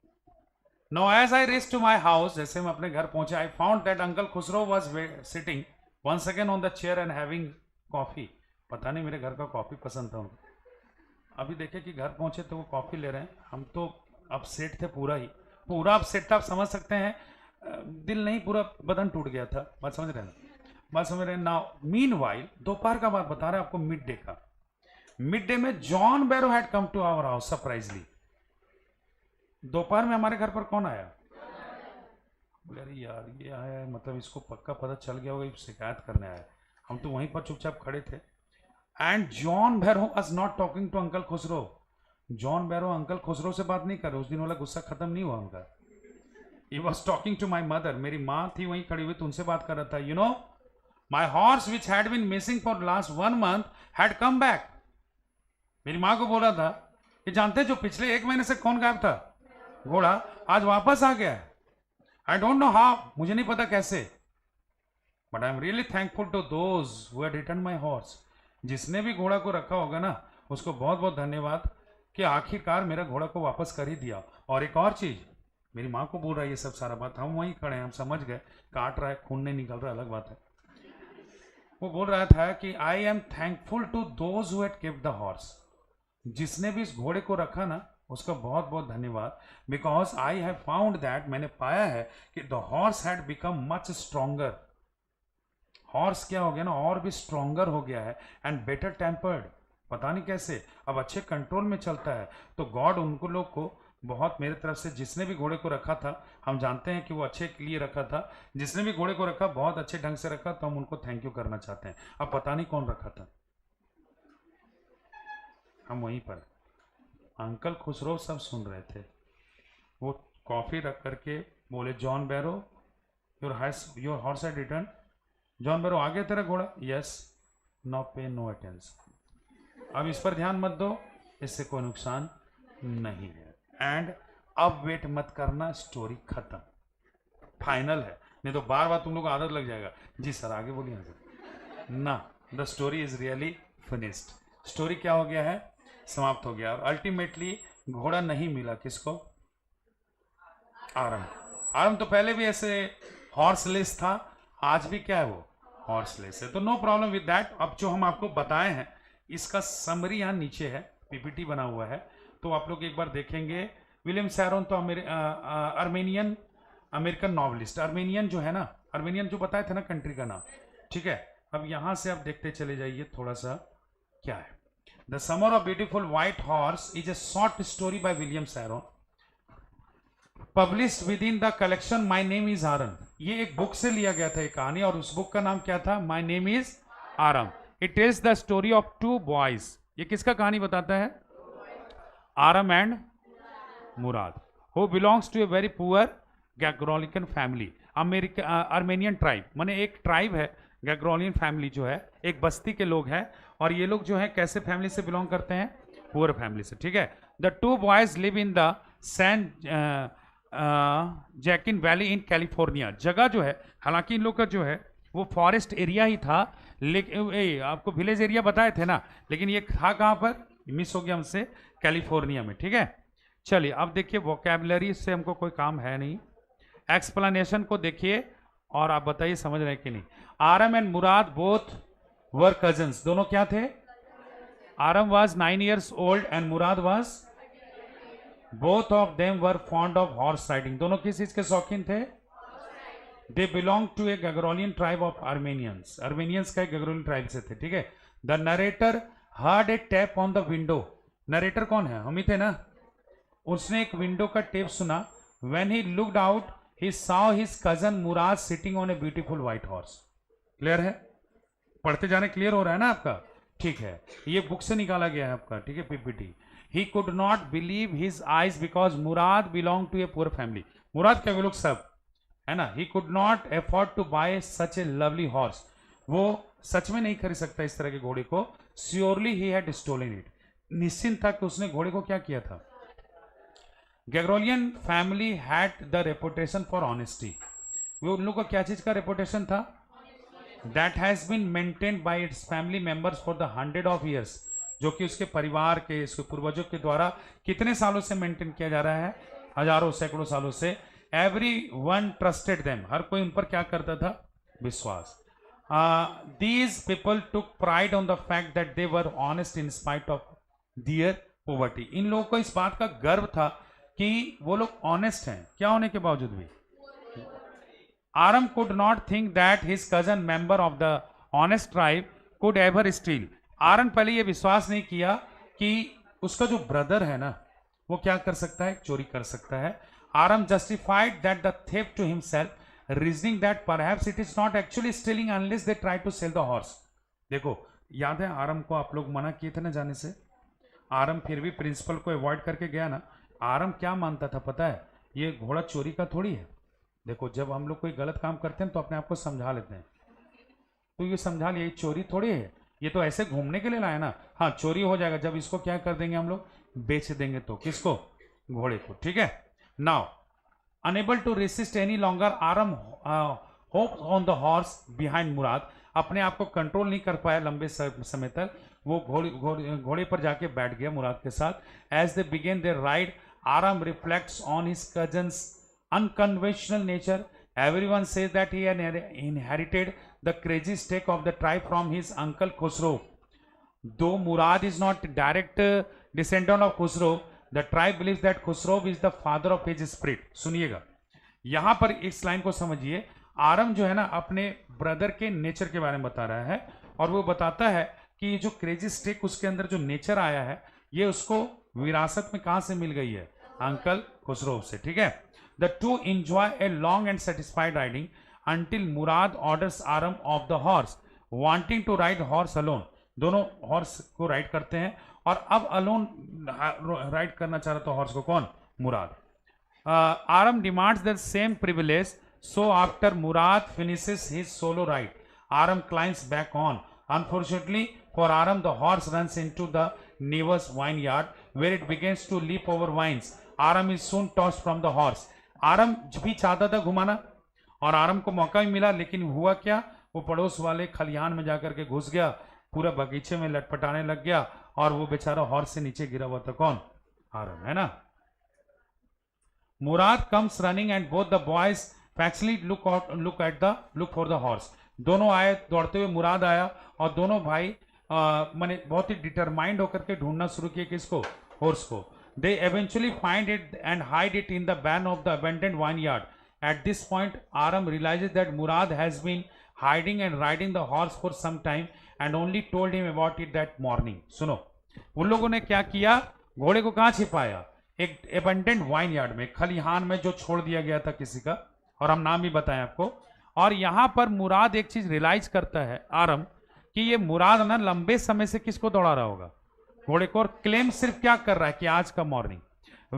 Now as I reached to my house, जैसे मैं अपने घर पहुंचे, I found that uncle Khusro was sitting once again on the chair and having coffee. पता नहीं मेरे घर का कॉफी पसंद था उनको। अभी देखे कि घर पहुंचे तो वो कॉफी ले रहे हैं, हम तो अपसेट थे, पूरा अपसेट था, आप समझ सकते हैं, दिल नहीं पूरा बदन टूट गया था। बात समझ रहे हैं? बात समझ रहे हैं? नाउ मीनवाइल, दोपहर का बात बता रहे हैं आपको, मिड डे का। मिड डे में John Barrow had come to our house surprisingly. दोपहर में हमारे घर पर कौन आया? बोले अरे यार ये आया है, मतलब इसको पक्का पता चल गया होगा, शिकायत करने आया। हम तो वहीं पर चुपचाप खड़े थे। And John Barrow was not talking to uncle Khusro. John Barrow uncle Khusro से बात नहीं कर रहे, उस दिन वाला गुस्सा खत्म नहीं हुआ उनका। He was talking to my mother, मेरी माँ थी वहीं खड़ी हुई, तो उनसे बात कर रहा था। You know, my horse which had been missing for last 1 month had come back. मेरी माँ को बोला था ये जानते हैं जो पिछले 1 महीने से कौन गायब था? घोड़ा आज वापस आ गया है। आई डोंट नो हाउ, मुझे नहीं पता कैसे, but I am really thankful to those who had return my horse. जिसने भी घोड़ा को रखा होगा ना, उसको बहुत बहुत धन्यवाद कि आखिरकार मेरा घोड़ा को वापस कर ही दिया। और एक और चीज, मेरी माँ को बोल रहा है ये सब सारा बात, हम वहीं खड़े हैं, हम समझ गए, काट रहा है, खून नहीं निकल रहा, अलग बात है। वो बोल रहा था कि I am thankful to those who had gived the horse. जिसने भी इस घोड़े को रखा ना, उसका बहुत बहुत धन्यवाद, because I have found that, मैंने पाया है कि the horse had become much stronger. Horse क्या हो गया ना, और भी स्ट्रोंगर हो गया है, एंड बेटर टेम्पर्ड, पता नहीं कैसे, अब अच्छे कंट्रोल में चलता है। तो गॉड उनको लोग को बहुत, मेरे तरफ से जिसने भी घोड़े को रखा था, हम जानते हैं कि वो अच्छे के लिए रखा था, जिसने भी घोड़े को रखा बहुत अच्छे ढंग से रखा, तो हम उनको थैंक यू करना चाहते हैं। अब पता नहीं कौन रखा था, हम वहीं पर अंकल खुसरो सब सुन रहे थे। वो कॉफी रख करके बोले, John Byro your horse had return. John Byro, आ गया तेरा घोड़ा? Yes, no pay no attention. अब इस पर ध्यान मत दो, इससे कोई नुकसान नहीं है। एंड अब वेट मत करना, स्टोरी खत्म, फाइनल है, नहीं तो बार बार तुम लोग को आदत लग जाएगा। जी सर, आगे बोलिए ना। The story is really finished. Story क्या हो गया है? समाप्त हो गया। और अल्टीमेटली घोड़ा नहीं मिला किसको? आरम। आरम तो पहले भी ऐसे हॉर्सलेस था, आज भी क्या है वो? हॉर्सलेस है। तो नो प्रॉब्लम विद दैट। अब जो हम आपको बताए हैं, इसका समरी यहाँ नीचे है, पीपीटी बना हुआ है, तो आप लोग एक बार देखेंगे। विलियम सैरोन तो अर्मेनियन अमेरिकन नॉवलिस्ट, अर्मेनियन जो है ना, अर्मेनियन जो बताए थे ना कंट्री का नाम, ठीक है। अब यहां से आप देखते चले जाइए थोड़ा सा क्या है। The summer of beautiful white horse is a short story by William Saroyan, published within the collection my name is Aram. ये एक बुक से लिया गया था ये कहानी, और उस बुक का नाम क्या था? My name is Aram. It tells the story of two boys. ये किसका कहानी बताता है? Aram and Murad, who belongs to a very poor Garoghlanian family. Armenian tribe, माने एक ट्राइब है, गैग्रोलियन फैमिली जो है, एक बस्ती के लोग हैं, और ये लोग जो है कैसे फैमिली से बिलोंग करते हैं? पुअर फैमिली से, ठीक है। The two boys live in the San Joaquin valley in California. जगह जो है, हालांकि इन लोग का जो है वो फॉरेस्ट एरिया ही था, लेकिन आपको विलेज एरिया बताए थे ना, लेकिन ये था कहाँ पर? मिस हो गया हमसे, कैलिफोर्निया में, ठीक है। चलिए अब देखिए, वोकैबुलरी से हमको कोई काम है नहीं, एक्सप्लेनेशन को देखिए और आप बताइए समझ रहे हैं कि नहीं। Aram and Mourad both were cousins, दोनों क्या थे? Aram was 9 years old and Mourad was, both of them were fond of horse riding. दोनों किस चीज के शौकीन थे? They belong to a Garoghlanian tribe of Armenians. Armenians का एक गैग्रोलियन ट्राइब से थे, ठीक है। The narrator heard a tap on the window. Narrator कौन है? हम ही थे ना। उसने एक विंडो का टेप सुना। When he looked out he saw his cousin Murad sitting on a beautiful white horse. Clear है? पढ़ते जाने क्लियर हो रहा है ना आपका? ठीक है, ये बुक से निकाला गया है आपका, ठीक है, PPT. He could not believe his eyes because Murad belong to a poor family. Murad क्या, वे लोग सब है ना। He could not afford to buy such a lovely horse. वो सच में नहीं खरीद सकता इस तरह के घोड़े को। Surely he had stolen it. निश्चिंत था कि उसने घोड़े को क्या किया था। Garoghlanian family had the reputation for honesty. वो उन लोगों का क्या चीज का रेपुटेशन था? That has been maintained by its family members for the 100 of years। जो कि उसके परिवार के, इसके पूर्वजों के द्वारा कितने सालों से मेंटेन किया जा रहा है? हजारों सैकड़ों सालों से। Every one trusted them. हर कोई उन पर क्या करता था? विश्वास। These people took pride on the fact that they were honest in spite of their poverty. इन लोगों को इस बात का गर्व था कि वो लोग ऑनेस्ट हैं, क्या होने के बावजूद भी। Aram could not think that his cousin member of the honest tribe could ever steal. Aram पहले ये विश्वास नहीं किया कि उसका जो ब्रदर है ना, वो क्या कर सकता है? चोरी कर सकता है। Aram justified that the theft to himself, reasoning that perhaps it is not actually stealing unless they try to sell the horse. देखो, याद है आरम को आप लोग मना किए थे ना जाने से। आरम फिर भी प्रिंसिपल को अवॉइड करके गया ना। आरम क्या मानता था पता है? ये घोड़ा चोरी का थोड़ी है। देखो, जब हम लोग कोई गलत काम करते हैं तो अपने आप को समझा लेते हैं, तो ये समझा लिया चोरी थोड़ी है, ये तो ऐसे घूमने के लिए लाया ना, हाँ चोरी हो जाएगा जब इसको क्या कर देंगे हम लोग, बेच देंगे। तो किसको, घोड़े को, ठीक है। Now unable to resist any longer Aram hop on the horse behind Mourad, अपने आप को कंट्रोल नहीं कर पाया लंबे समय तक, वो घोड़े पर जाके बैठ गया मुराद के साथ। As they begin their ride Aram reflects on his cousins unconventional nature. Everyone says that he had inherited the crazy streak of the tribe from his uncle Khusro. Though Murad is not direct descendant of Khusro, the tribe believes that Khusro is the father of his spirit. सुनिएगा, यहां पर इस line को समझिए। आरम जो है ना अपने ब्रदर के नेचर के बारे में बता रहा है, और वो बताता है कि ये जो क्रेजी स्टिक उसके अंदर जो नेचर आया है, ये उसको विरासत में कहां से मिल गई है, अंकल खुसरो से, ठीक है। The two enjoy a long and satisfied riding until Murad orders Aram off the horse, wanting to ride horse alone. दोनों हॉर्स को राइड करते हैं, और अब अलोन राइड करना चाह रहा था हॉर्स को, कौन, Mourad. Aram demands the same privilege, so after Mourad finishes his solo ride, Aram climbs back on. Unfortunately for Aram, the horse runs into the neighbor's vineyard where it begins to leap over vines. Aram is soon tossed from the horse. आरम भी चाहता था घुमाना, और आरम को मौका भी मिला, लेकिन हुआ क्या, वो पड़ोस वाले खलिहान में जाकर के घुस गया, पूरा बगीचे में लटपटाने लग गया, और वो बेचारा हॉर्स से नीचे गिरा हुआ था, कौन, आरम, है ना। Mourad comes running and both the boys factually look for the horse. दोनों आए दौड़ते हुए, मुराद आया, और दोनों भाई माने बहुत ही डिटरमाइंड होकर के ढूंढना शुरू किए किसको, हॉर्स को। They eventually find it and hide it in the barn of the abandoned vineyard. At this point, Aram realizes that Murad has been hiding and riding the horse for some time and only told him about it that morning. सुनो, उन लोगों ने क्या किया, घोड़े को कहाँ छिपाया, एक abandoned vineyard में, खलिहान में जो छोड़ दिया गया था किसी का, और हम नाम भी बताएं आपको। और यहाँ पर मुराद एक चीज रियलाइज करता है आरम, कि ये मुराद ना लंबे समय से किसको दौड़ा रहा होगा, घोड़े को, और क्लेम सिर्फ क्या कर रहा है कि आज का morning.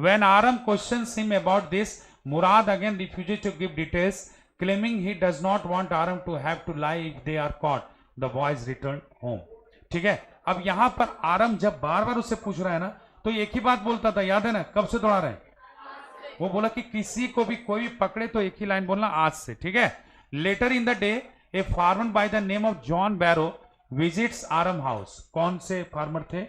When Aram questions him about this, Murad again refuses to give details, claiming he does not want Aram to have to lie if they are caught. The boys return home. ठीक है, अब यहां पर आरम जब बार बार उससे पूछ रहा है ना, तो एक ही बात बोलता था, याद है ना, कब से दौड़ा रहे हैं, वो बोला कि किसी को भी कोई भी पकड़े तो एक ही लाइन बोलना, आज से, ठीक है। Later in the day a farmer by the name of John Byro visits Aram house. कौन से फार्मर थे,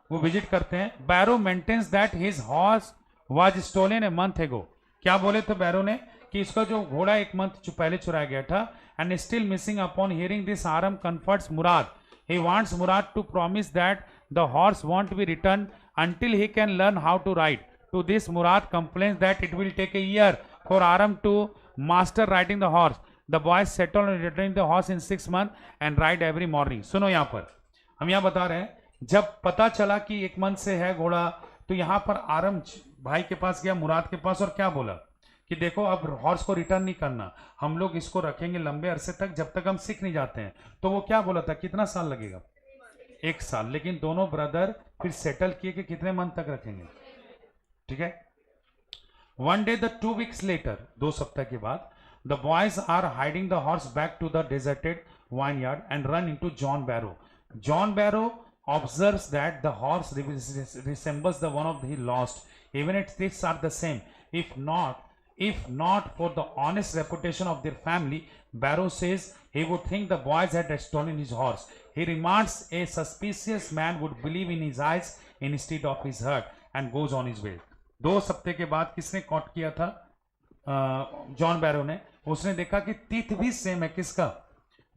वो विजिट करते हैं। Byro maintains that his horse was stolen a month ago. क्या बोले थे बैरो ने, कि इसका जो घोड़ा एक मंथ पहले चुराया गया था, and still missing. Upon hearing this Aram comforts Mourad, he wants Mourad to promise that the horse won't be return until he can learn how to ride. To this Murad complains that it will take a year for Aram to master riding the horse. The boys settle on returning the horse in 6 months and ride every morning. सुनो, यहाँ पर हम यहाँ बता रहे हैं, जब पता चला कि 1 मंथ से है घोड़ा, तो यहाँ पर आरम भाई के पास गया, मुराद के पास, और क्या बोला कि देखो अब हॉर्स को रिटर्न नहीं करना, हम लोग इसको रखेंगे लंबे अरसे तक, जब तक हम सीख नहीं जाते हैं। तो वो क्या बोला था, कितना साल लगेगा, 1 साल। लेकिन दोनों ब्रदर फिर सेटल किए कि कितने मंथ तक रखेंगे, ठीक है। One day the 2 weeks later, 2 सप्ताह के बाद, the boys are hiding the horse back to the deserted vineyard and run into John baro. John Barrow observes that the horse resembles the one of he lost. Even its teeth are the same. If not for the honest reputation of their family, Barrow says he would think the boys had stolen his horse. He remarks a suspicious man would believe in his eyes instead of his heart and goes on his way. 2 सप्ताह के बाद किसने cot किया था, John बैरो ने। उसने देखा कि टीथ भी सेम है, किसका,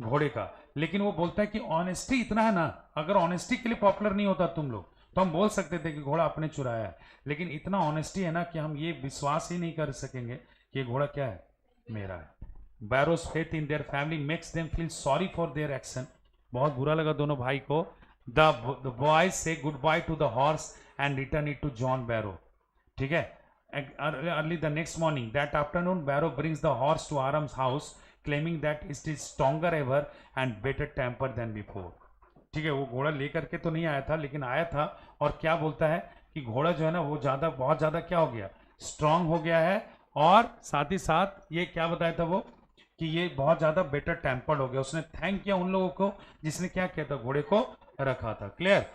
घोड़े का। लेकिन वो बोलता है कि ऑनेस्टी इतना है ना, अगर ऑनेस्टी के लिए पॉपुलर नहीं होता तुम लोग, तो हम बोल सकते थे कि घोड़ा अपने चुराया है, लेकिन इतना ऑनेस्टी है ना कि हम ये विश्वास ही नहीं कर सकेंगे कि ये घोड़ा क्या है, मेरा है। Byro's faith in their family makes them feel sorry for their action. बहुत बुरा लगा दोनों भाई को। The boys say goodbye to the horse and return it to John Byro, ठीक है। Early the next morning that afternoon Byro brings the horse to Aram's house, claiming that it is stronger ever and better tempered than before. ठीक है, वो घोड़ा लेकर के तो नहीं आया था, लेकिन आया था, और क्या बोलता है कि घोड़ा जो है ना वो बहुत ज्यादा क्या हो गया, स्ट्रांग हो गया है, और साथ ही साथ ये क्या बताया था वो, कि ये बहुत ज्यादा बेटर टेम्पर्ड हो गया। उसने थैंक किया उन लोगों को जिसने क्या किया था, घोड़े को रखा था। क्लियर?